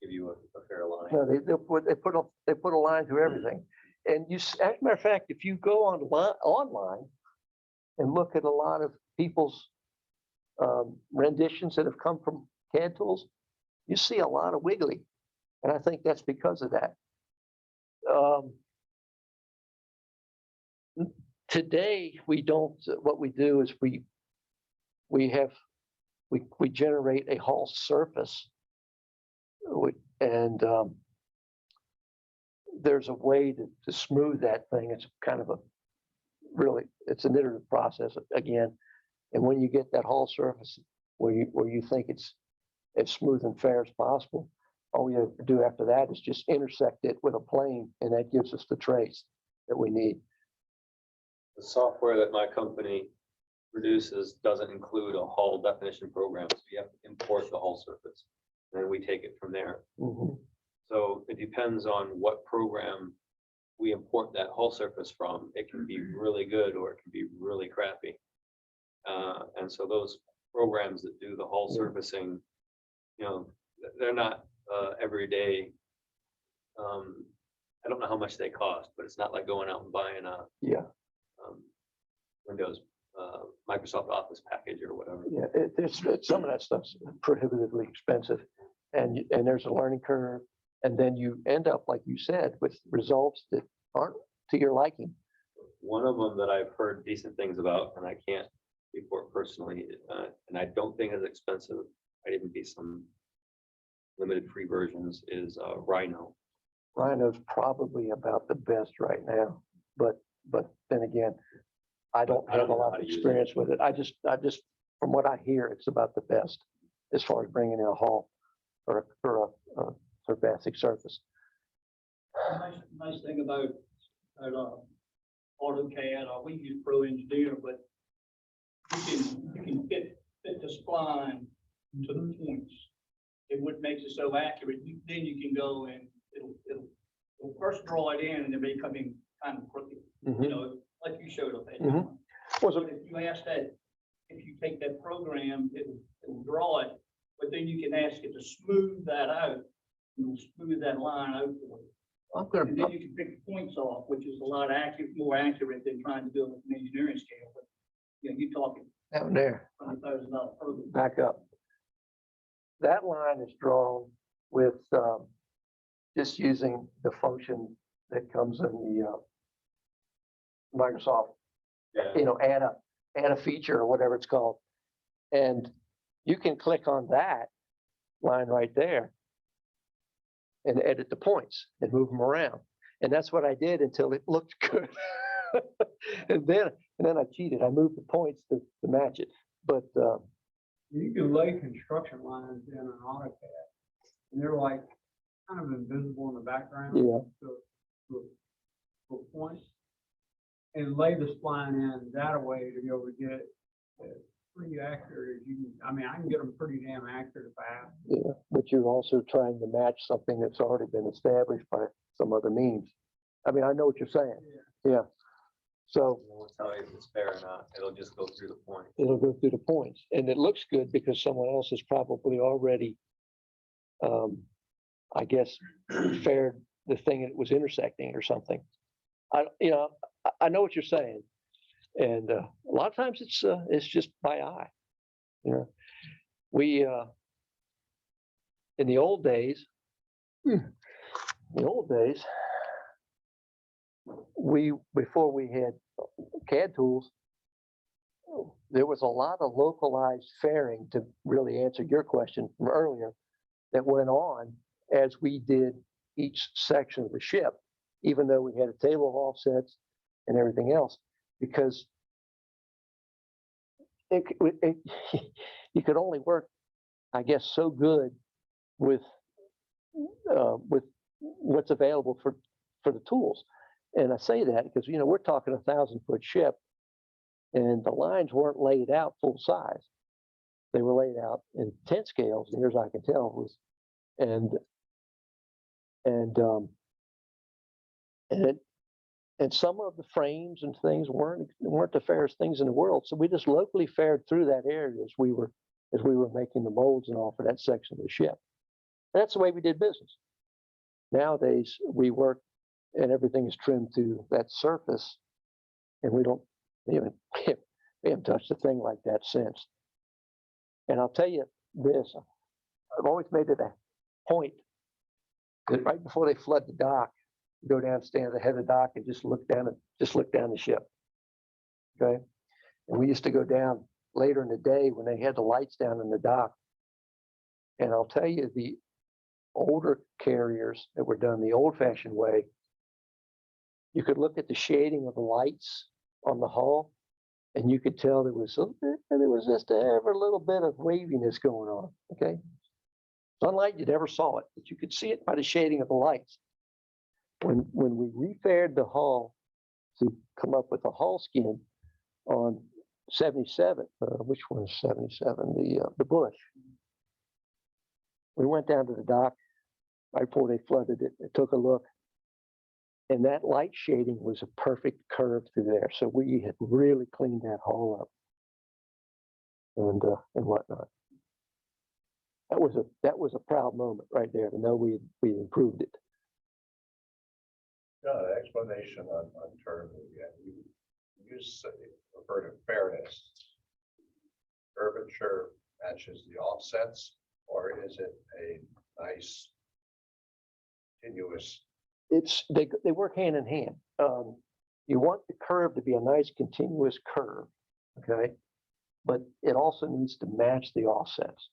give you a fair line. No, they put a line through everything. And as a matter of fact, if you go online and look at a lot of people's renditions that have come from CAD tools, you see a lot of wiggly. And I think that's because of that. Today, we don't, what we do is we generate a hull surface. And there's a way to smooth that thing. It's kind of it's an iterative process again. And when you get that hull surface where you think it's as smooth and fair as possible, all we have to do after that is just intersect it with a plane, and that gives us the trace that we need. The software that my company produces doesn't include a hull definition program, so you have to import the hull surface, and then we take it from there. Mhm. So it depends on what program we import that hull surface from. It can be really good or it can be really crappy. And so those programs that do the hull surfacing, they're not everyday. I don't know how much they cost, but it's not like going out and buying a Windows Microsoft Office package or whatever. Yeah, some of that stuff's prohibitively expensive, and there's a learning curve, and then you end up, like you said, with results that aren't to your liking. One of them that I've heard decent things about, and I can't report personally, and I don't think it's expensive. Might even be some limited free versions, is Rhino. Rhino's probably about the best right now, but then again, I don't have a lot of experience with it. I just, from what I hear, it's about the best as far as bringing in a hull for a surfacing surface. Nice thing about AutoCAD, we use Pro Engineer, but you can fit the spline to the points. And what makes it so accurate, then you can go and it'll first draw it in, and it may come in kind of crooked, like you showed up at. Was So if you ask that, if you take that program, it'll draw it, but then you can ask it to smooth that out, smooth that line out for you. And then you can pick the points off, which is a lot more accurate than trying to build an engineering scale. But you're talking down there. $100,000 program. Back up. That line is drawn with just using the function that comes in the Microsoft. Add a feature or whatever it's called, and you can click on that line right there and edit the points and move them around. And that's what I did until it looked good. and then I cheated. I moved the points to match it. But you can lay construction lines in an AutoCAD, and they're like kind of invisible in the background. Yeah. So to a point and lay the spline in that way to be able to get it pretty accurate as you, I mean, I can get them pretty damn accurate if I have. Yeah, but you're also trying to match something that's already been established by some other means. I mean, I know what you're saying. Yeah. So It won't tell you if it's fair or not. It'll just go through the point. it'll go through the points, and it looks good because someone else has probably already, I guess, fared the thing it was intersecting or something. I know what you're saying, and a lot of times it's just by eye. You know, we in the old days, before we had CAD tools, there was a lot of localized fairing, to really answer your question from earlier, that went on as we did each section of the ship, even though we had a table of offsets and everything else, because you could only work, I guess, so good with what's available for the tools. And I say that because, you know, we're talking 1,000-foot ship, and the lines weren't laid out full size. They were laid out in 10 scales, near as I can tell. And some of the frames and things weren't the fairest things in the world. So we just locally fared through that area as we were making the molds and all for that section of the ship. And that's the way we did business. Nowadays we work and everything is trimmed to that surface, and we haven't touched a thing like that since. And I'll tell you this, I've always made it a point that right before they flood the dock, go down, stand at the head of the dock and just look down the ship. Okay. And we used to go down later in the day when they had the lights down in the dock. And I'll tell you, the older carriers that were done the old fashioned way, you could look at the shading of the lights on the hull, and you could tell there was just every little bit of waviness going on. Okay. Sunlight, you never saw it, but you could see it by the shading of the lights. When we refaired the hull to come up with a hull skin on 77, which one is 77? The Bush. We went down to the dock right before they flooded it and took a look. And that light shading was a perfect curve through there. So we had really cleaned that hull up and whatnot. That was a proud moment right there to know we improved it. Explanation on terms again. You just refer to fairness. Curvature matches the offsets, or is it a nice continuous? They work hand in hand. You want the curve to be a nice continuous curve, okay? But it also needs to match the offsets.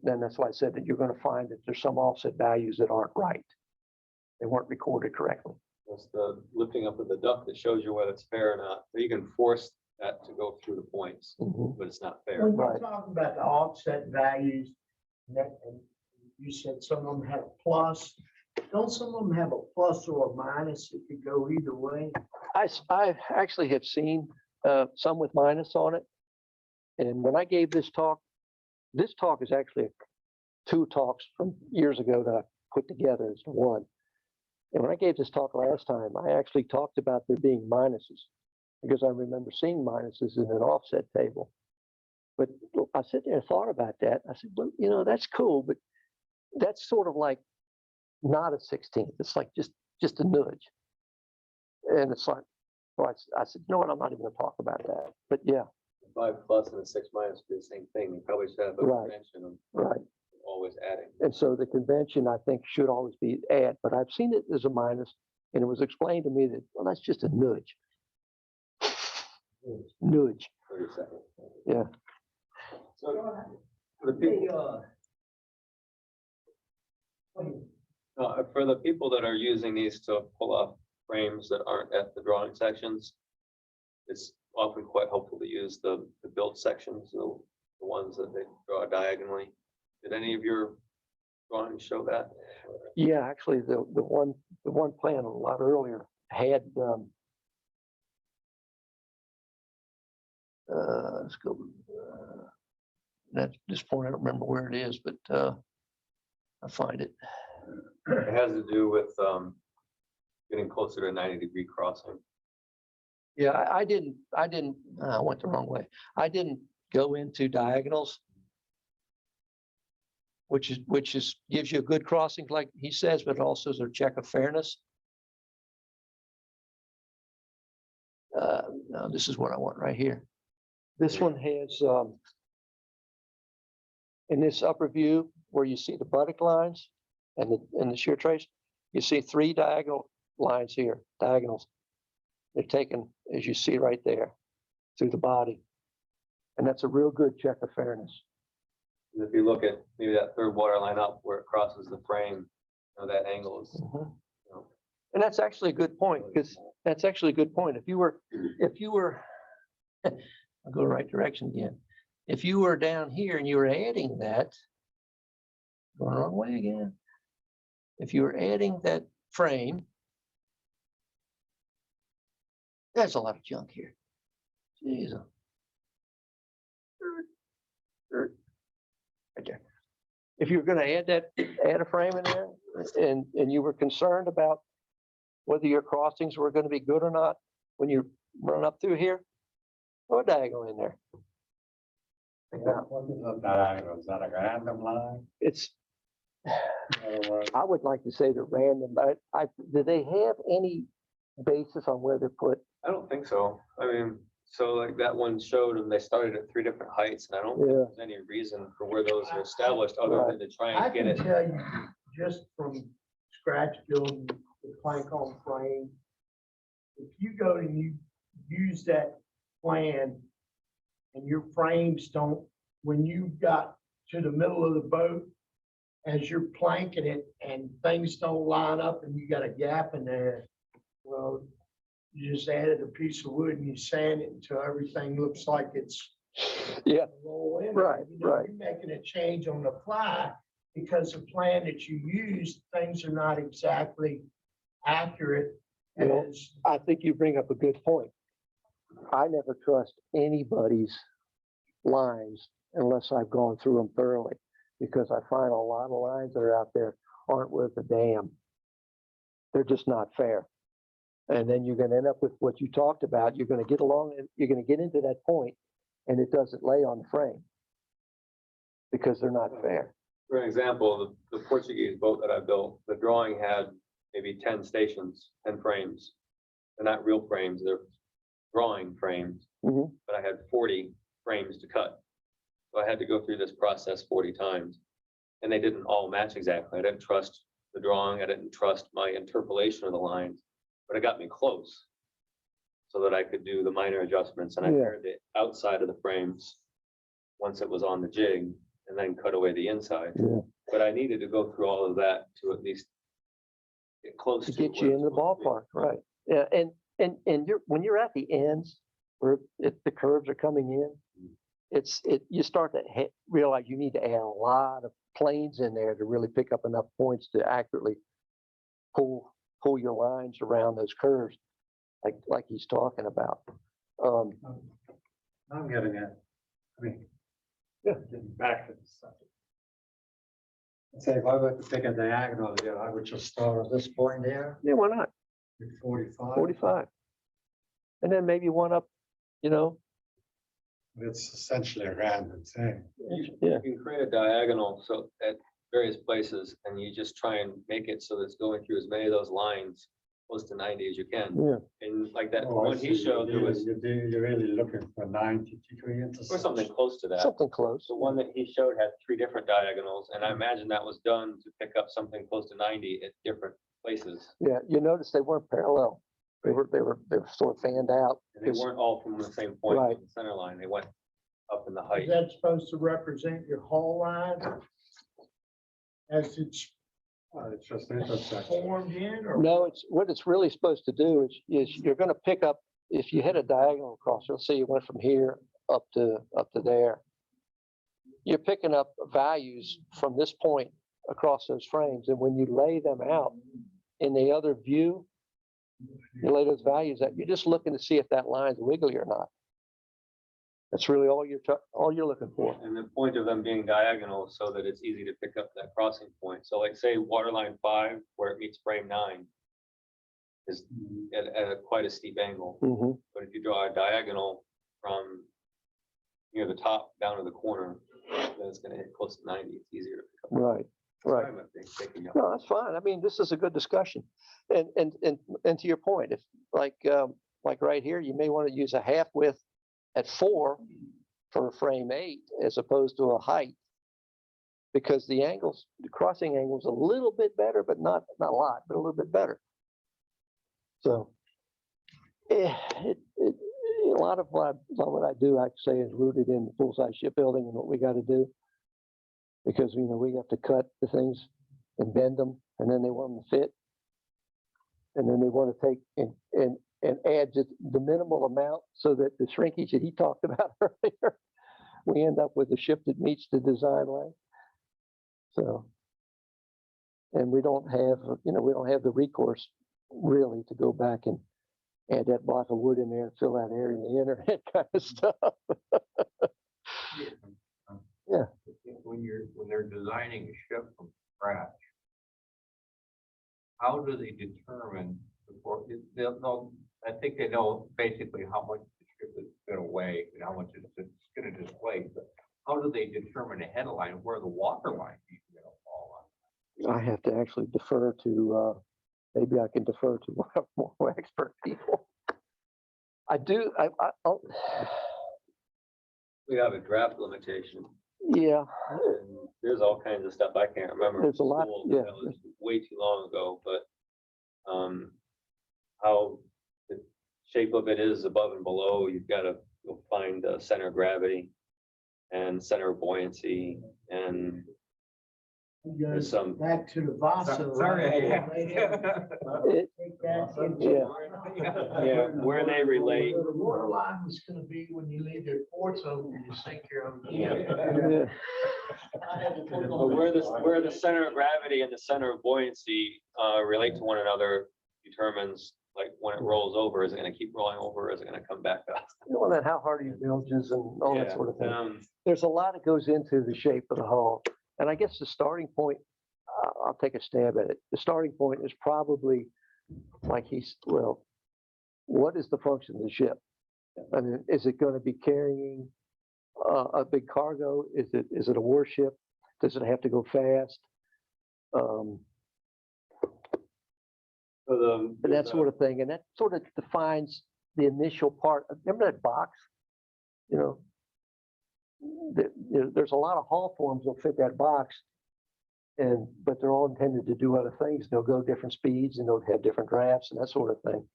Then that's why I said that you're going to find that there's some offset values that aren't right. They weren't recorded correctly. That's the lifting up of the duct that shows you whether it's fair or not. So you can force that to go through the points, but it's not fair. When you're Right. talking about the offset values, and you said some of them have a plus, don't some of them have a plus or a minus? It could go either way. I actually have seen some with minus on it. And when I gave this talk is actually two talks from years ago that I put together as one. And when I gave this talk last time, I actually talked about there being minuses because I remember seeing minuses in an offset table. But I sat there and thought about that. I said, well, you know, that's cool, but that's sort of like not a 16th. It's like just a nudge. And it's like, well, I said, you know what? I'm not even going to talk about that. But yeah, 5 plus and a 6 minus do the same thing. You probably should have a Right. convention of right. always adding. And so the convention, I think, should always be add, but I've seen it as a minus, and it was explained to me that, well, that's just a nudge. Nudge. 30 seconds. Yeah. So for the people that are using these to pull off frames that aren't at the drawing sections, it's often quite helpful to use the build sections, the ones that they draw diagonally. Did any of your drawings show that. Yeah, actually, the one plan a lot earlier had, let's go. At this point, I don't remember where it is, but, I'll find it. It has to do with getting closer to a 90-degree crossing. Yeah, I didn't, I went the wrong way. I didn't go into diagonals. Which is, gives you a good crossing, like he says, but also is a check of fairness. No, this is what I want right here. This one has, in this upper view where you see the buttock lines and the shear trace, you see 3 diagonal lines here, diagonals. They're taken, as you see right there, through the body. And that's a real good check of fairness. And if you look at maybe that third water line up where it crosses the frame, you know, that angle is, Mhm. you know, And that's actually a good point, because that's actually a good point. If you were, I'll go the right direction again. If you were down here and you were adding that, going the wrong way again. If you were adding that frame, there's a lot of junk here. Jeez. Right there. If you're gonna add a frame in there, and you were concerned about whether your crossings were gonna be good or not, when you run up through here, throw a diagonal in there. What is a diagonal? Is that a random line? It's, In other words, I would like to say they're random, but do they have any basis on where they're put? I don't think so. I mean, so like that one showed them, they started at 3 different heights, and I don't think Yeah. there's any reason for where those are established other than to try I and get can it. tell you, just from scratch building the plank on frame, if you go and you use that plan and your frames don't, when you got to the middle of the boat, as you're planking it and things don't line up and you got a gap in there, well, you just added a piece of wood and you sand it until everything looks like it's Yeah, roll in. Right, You know, right. You're making a change on the fly because the plan that you used, things are not exactly accurate Well, as. I think you bring up a good point. I never trust anybody's lines unless I've gone through them thoroughly, because I find a lot of lines that are out there aren't worth a damn. They're just not fair. And then you're gonna end up with what you talked about. You're gonna get along, and you're gonna get into that point, and it doesn't lay on the frame because they're not fair. For an example, the Portuguese boat that I built, the drawing had maybe 10 stations, 10 frames. They're not real frames, they're drawing frames, Mhm. but I had 40 frames to cut. So I had to go through this process 40 times. And they didn't all match exactly. I didn't trust the drawing, I didn't trust my interpolation of the lines, but it got me close. So that I could do the minor adjustments, and I Yeah. paired the outside of the frames once it was on the jig, and then cut away the inside. Yeah. But I needed to go through all of that to at least get close To to. get where you it's in the supposed to be. ballpark, right? Yeah, and when you're at the ends where the curves are coming in, you start to realize you need to add a lot of planes in there to really pick up enough points to accurately pull your lines around those curves, like he's talking about. I'm getting it. I mean. Yeah. Getting back to the subject. Let's say if I were to pick a diagonal here, I would just start at this point here, Yeah, why not? with 45. 45. And then maybe one up, It's essentially a random thing. yeah, You can create a diagonal so at various places, and you just try and make it so that it's going through as many of those lines close to 90 as you can. yeah. And like that Oh, I one he see. showed, there was, You're really looking for 90-degree or intersection. something close to that. Something close. The one that he showed had 3 different diagonals, and I imagine that was done to pick up something close to 90 at different places. Yeah, you notice they weren't parallel. They were sort of fanned out. And they weren't all from the same point Right. on the center line. They went up in the Is height. that supposed to represent your whole line? As it's It's just intersection. formed in or? No, what it's really supposed to do is you're gonna pick up, if you hit a diagonal across, let's say you went from here up to there. You're picking up values from this point across those frames. And when you lay them out in the other view, you lay those values out, you're just looking to see if that line's wiggly or not. That's really all you're looking for. And the point of them being diagonal so that it's easy to pick up that crossing point. So like say water line 5, where it meets frame 9 is at quite a steep angle. Mhm. But if you draw a diagonal from near the top down to the corner, then it's gonna hit close to 90. It's easier to pick up. Right, right. Sorry, I think picking up. No, that's fine. I mean, this is a good discussion. And to your point, if like right here, you may want to use a half width at 4 for frame 8 as opposed to a height. Because the angles, the crossing angle's a little bit better, but not a lot, but a little bit better. So a lot of what I do, I say, is rooted in full-size shipbuilding and what we got to do. Because, we have to cut the things and bend them, and then they want them to fit. And then they want to take and add just the minimal amount so that the shrinkage that he talked about earlier, we end up with a ship that meets the design length. So, and we don't have the recourse really to go back and add that block of wood in there and fill that area in or that kind of stuff. Yeah. When they're designing a ship from scratch, how do they determine I think they know basically how much the ship is gonna weigh and how much it's gonna displace, but how do they determine ahead of line where the water line is gonna fall on? I have to actually defer to, maybe I can defer to more expert people. I'll, We have a draft limitation. yeah, And there's all kinds of stuff I can't remember. There's a lot, School, yeah. that was way too long ago, but how the shape of it is above and below, you'll find the center of gravity and center of buoyancy, and there's some. Back to the Vasa. Sorry, right? It- Take that into- Yeah, where they relate. Where the water line was gonna be when you leave the ports open, you take care of it. yeah. But where the center of gravity and the center of buoyancy relate to one another determines, like, when it rolls over, is it gonna keep rolling over, or is it gonna come back up? And then how hard are your bilges and all that Yeah, sort of thing. There's a lot that goes into the shape of the hull. And I guess the starting point, I'll take a stab at it. The starting point is probably like what is the function of the ship? I mean, is it going to be carrying a big cargo? Is it a warship? Does it have to go fast? And that sort of thing. And that sort of defines the initial part. Remember that box? There's a lot of hull forms that fit that box, but they're all intended to do other things. They'll go different speeds and they'll have different drafts and that sort of thing.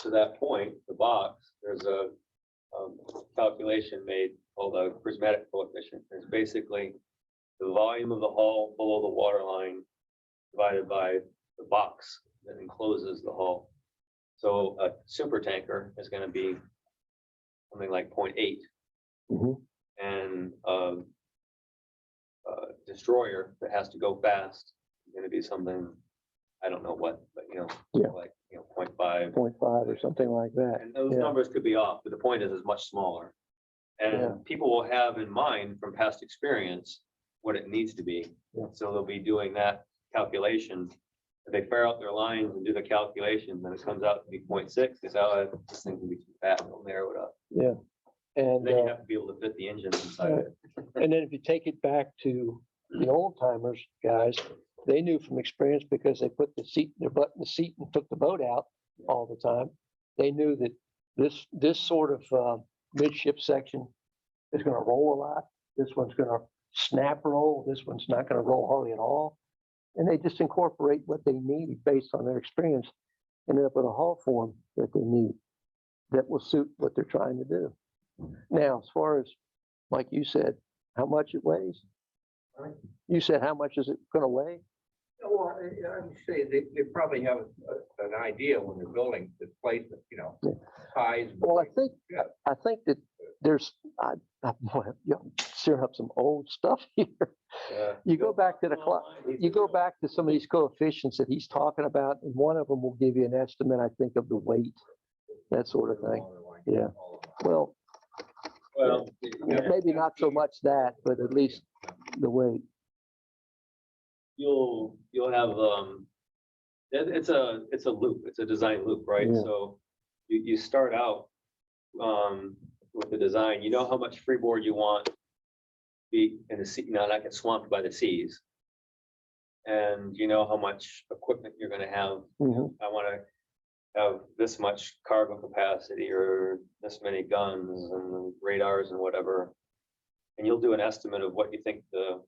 To that point, the box, there's a calculation made called a prismatic coefficient. It's basically the volume of the hull below the water line divided by the box that encloses the hull. So a super tanker is going to be something like 0.8. Mhm. And a destroyer that has to go fast is going to be something, I don't know what, but Yeah. like 0.5. 0.5 or something like that. And those Yeah. numbers could be off, but the point is much smaller. Yeah. And people will have in mind from past experience what it needs to be. Yeah. So they'll be doing that calculation. If they fare out their lines and do the calculation, then it comes out to be 0.6. They say, oh, this thing can be too fat, they'll narrow it up. Yeah. And, Then you have to be able to fit the engine inside it. and then if you take it back to the old timers, guys, they knew from experience because they put their butt in the seat and took the boat out all the time. They knew that this sort of midship section is going to roll a lot. This one's going to snap roll. This one's not going to roll hardly at all. And they just incorporate what they need based on their experience and end up with a hull form that they need that will suit what they're trying to do. Now, as far as, like you said, how much it weighs? You said, how much is it going to weigh? Well, I would say they probably have an idea when they're building the placement, size. Well, Yeah. I think that there's, I'm searing up some old stuff here, You go back to the clock, you go back to some of these coefficients that he's talking about, and one of them will give you an estimate, I think, of the weight, that sort of thing. Yeah. Well, Well, maybe not so much that, but at least the weight. you'll have, it's a loop, it's a design loop, right? Yeah. So you start out, with the design, you know how much freeboard you want be in the sea, not get swamped by the seas. And you know how much equipment you're gonna have. Mhm. I wanna have this much cargo capacity or this many guns and radars and whatever. And you'll do an estimate of what you think the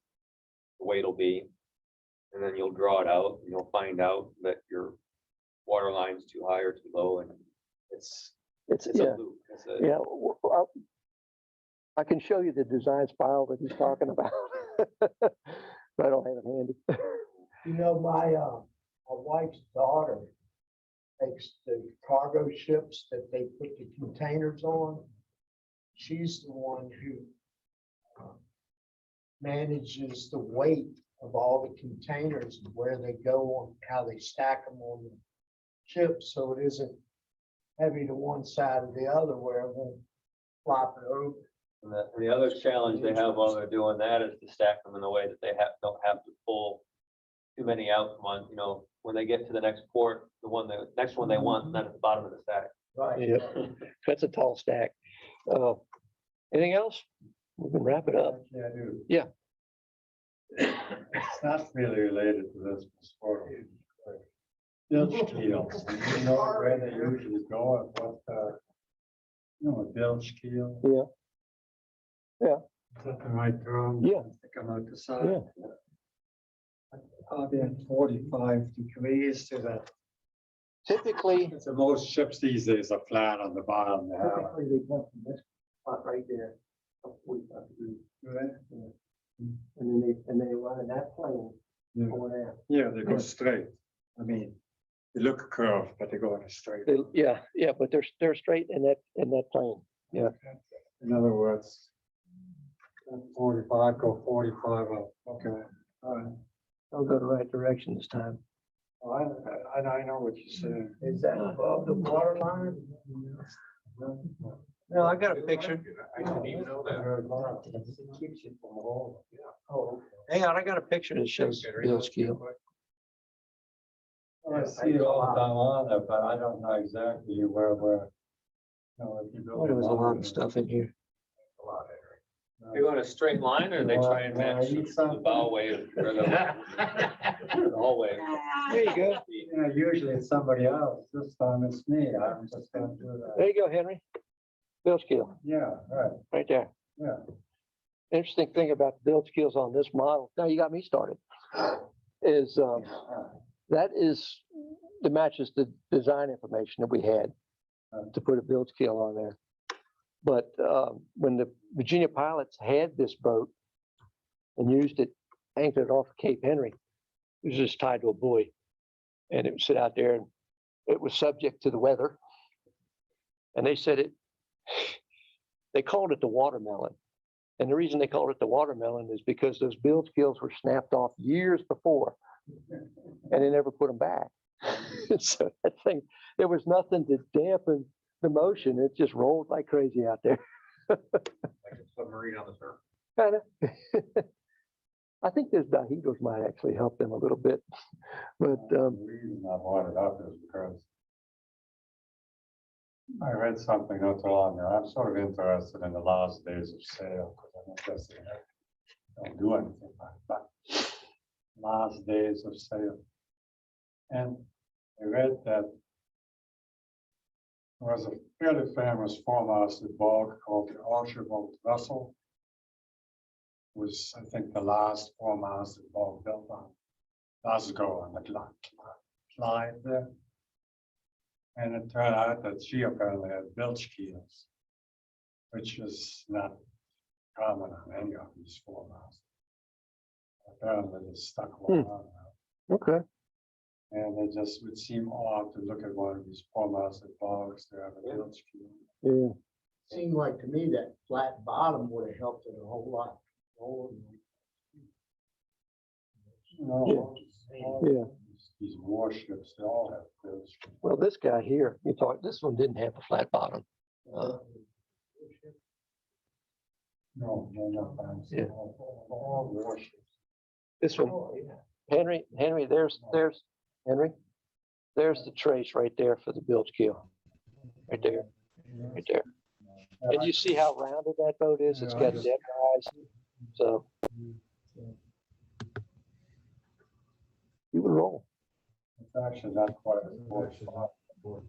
weight will be. And then you'll draw it out and you'll find out that your water line's too high or too low, and it's a Yeah, loop. It's a- yeah. I can show you the design spiral that he's talking about. But I don't have it handy. You know, my wife's daughter takes the cargo ships that they put the containers on. She's the one who manages the weight of all the containers and where they go on, how they stack them on the ship, so it isn't heavy to one side or the other where it won't flop it over. And the other challenge they have while they're doing that is to stack them in a way that they don't have to pull too many out from on, when they get to the next port, next one they want, not at the bottom of the stack. Right. Yep, that's a tall stack. Anything else? We can wrap it up. Yeah, I do. Yeah. It's not really related to this, but sort of. Bilge keels, you know where they usually go and what, a bilge keel. Yeah. Yeah. Is that the right term? Yeah. They come out the side. Yeah. Probably at 45 degrees to that. Typically, So most ships these days are flat on the bottom. They have- typically they come from this spot right there, up 45 degrees. And they run in that plane. Yeah. going out. Yeah, they go straight. I mean, they look curved, but they go in a straight. Yeah, but they're straight in that plane. Yeah. In other words, 45, go 45 up. Okay. All right. I'll go the right direction this time. Oh, I know what you're saying. Is that above the water line? No, I got a picture. I didn't even know that. Keeps you from the hole. Oh, Hang on, I got a picture that shows Bill's keel. I see it all the time on there, but I don't know exactly where. Oh, there was a lot of stuff in here. They go in a straight line or they try and Well, match I need the something. bow wave or the hallway? There you go. Yeah, usually it's somebody else. This time it's me. I'm just gonna do that. There you go, Henry. Bill's keel, Yeah, right, right there. yeah. Interesting thing about the Bill's keels on this model, now you got me started, is that matches the design information that we had to put a Bill's keel on there. But when the Virginia pilots had this boat and used it, anchored it off of Cape Henry, it was just tied to a buoy. And it would sit out there and it was subject to the weather. And they said they called it the watermelon. And the reason they called it the watermelon is because those bilge keels were snapped off years before and they never put them back. So that thing, there was nothing to dampen the motion. It just rolled like crazy out there. Like a submarine on the surface. Kind of. I think those dihedrals might actually help them a little bit, but The reason I brought it up is because I read something not too long ago. I'm sort of interested in the last days of sail because I'm interested in it. Don't do anything like that. Last days of sail. And I read that there was a fairly famous four-masted bark called the Archibald Russell. Was, I think, the last four-masted bark built on Glasgow on the Clyde there. And it turned out that she apparently had bilge keels, which is not common on any of these four-masts. Apparently it's stuck one on now. okay. And it just would seem odd to look at one of these four-masted barks to have a bilge keel. Yeah. seemed like to me that flat bottom would have helped it a whole lot. more. No, Yeah. These warships, they all have bills. Well, this guy here, this one didn't have a flat bottom. No, fancy. Yeah. All warships. This one, Henry, there's Henry. There's the trace right there for the bilge keel. Right there. And you see how rounded that boat is? It's got dead eyes. So you would roll. It's actually not quite a warship. Well,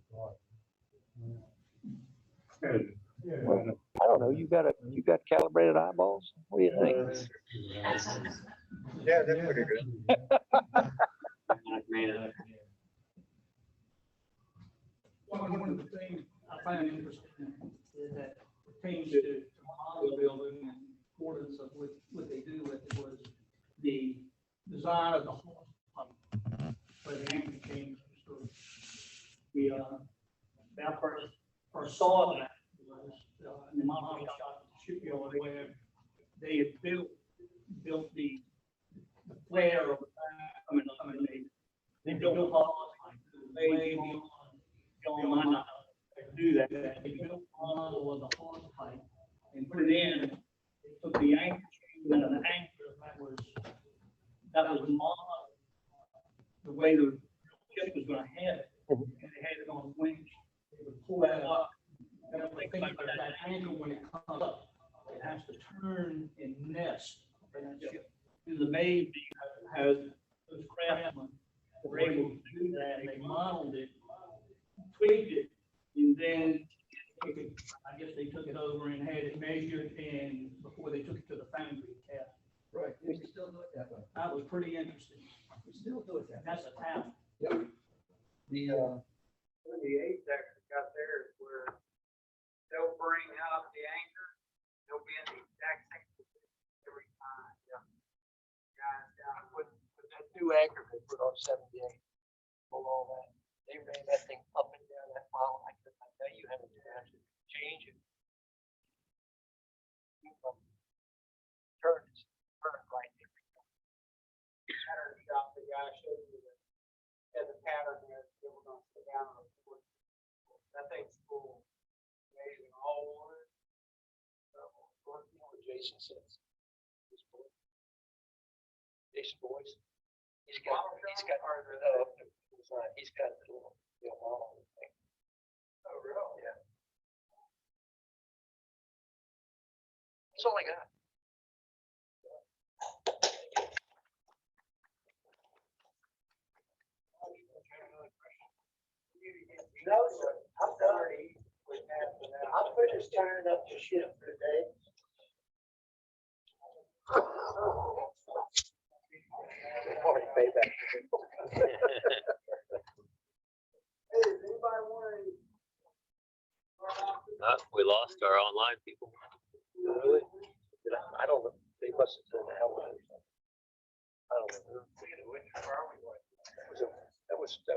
I don't know. You got calibrated eyeballs? What do you think? Yeah, they're pretty good. One of the things I find interesting is that pertains to model building and importance of what they do with it was the design of the whole pump. Where the anchor change. We, that first saw that was, in the model shop at the shipyard where they had built the flare of the back, I mean, they built a way beyond my knowledge to do that. They built a model of the hose pipe and put it in. They took the anchor chain and an anchor that was modeled the way the ship was gonna have it. And they had it on wings. They would pull that up. And I think like that anchor, when it comes up, it has to turn and nest. And it's amazing how those craftsmen were able to do that. And they modeled it, tweaked it, and then I guess they took it over and had it measured and before they took it to the foundry test. Right. We still do it that way. That was pretty interesting. We still do it that way. That's a talent. Yep. The eight deck got there is where they'll bring up the anchor, they'll be in the exact same position every time. Guys down With that new anchor they put on 78, below that, they ran that thing up and down that mile. I tell you how many times to change it. Turn right every time. pattern shop, the guy showed you that has a pattern there, they were gonna sit down on the floor. That thing's cool. Amazing, all wood. Working with Jason says. Jason Boyce. He's got the little model thing. Oh, really? Yeah. That's all I got. No, sir, I'm done. I'm finished turning up the ship for the day. Morning, payback. Hey, does anybody want any? We lost our online people. Really? I don't know. They must have turned the hell out of it. I don't know.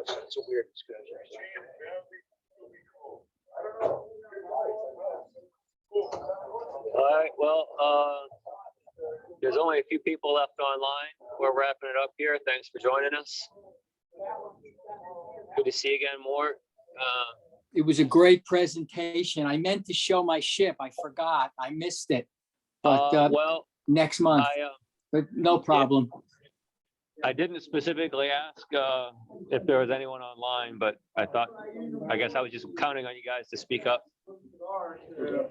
That's a weird discussion. All right, well, there's only a few people left online. We're wrapping it up here. Thanks for joining us. Good to see you again, Mort. It was a great presentation. I meant to show my ship. I forgot. I missed it. But Well, next month, but no problem. I didn't specifically ask if there was anyone online, but I guess I was just counting on you guys to speak up.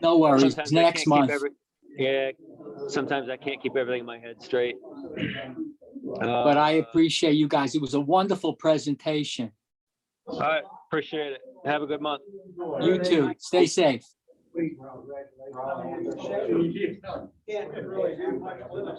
No worries. Sometimes I Next can't keep month. Yeah, sometimes I can't keep everything in my head straight. But I appreciate you guys. It was a wonderful presentation. All right, appreciate it. Have a good month. You too. Stay safe. Can't really do much with it.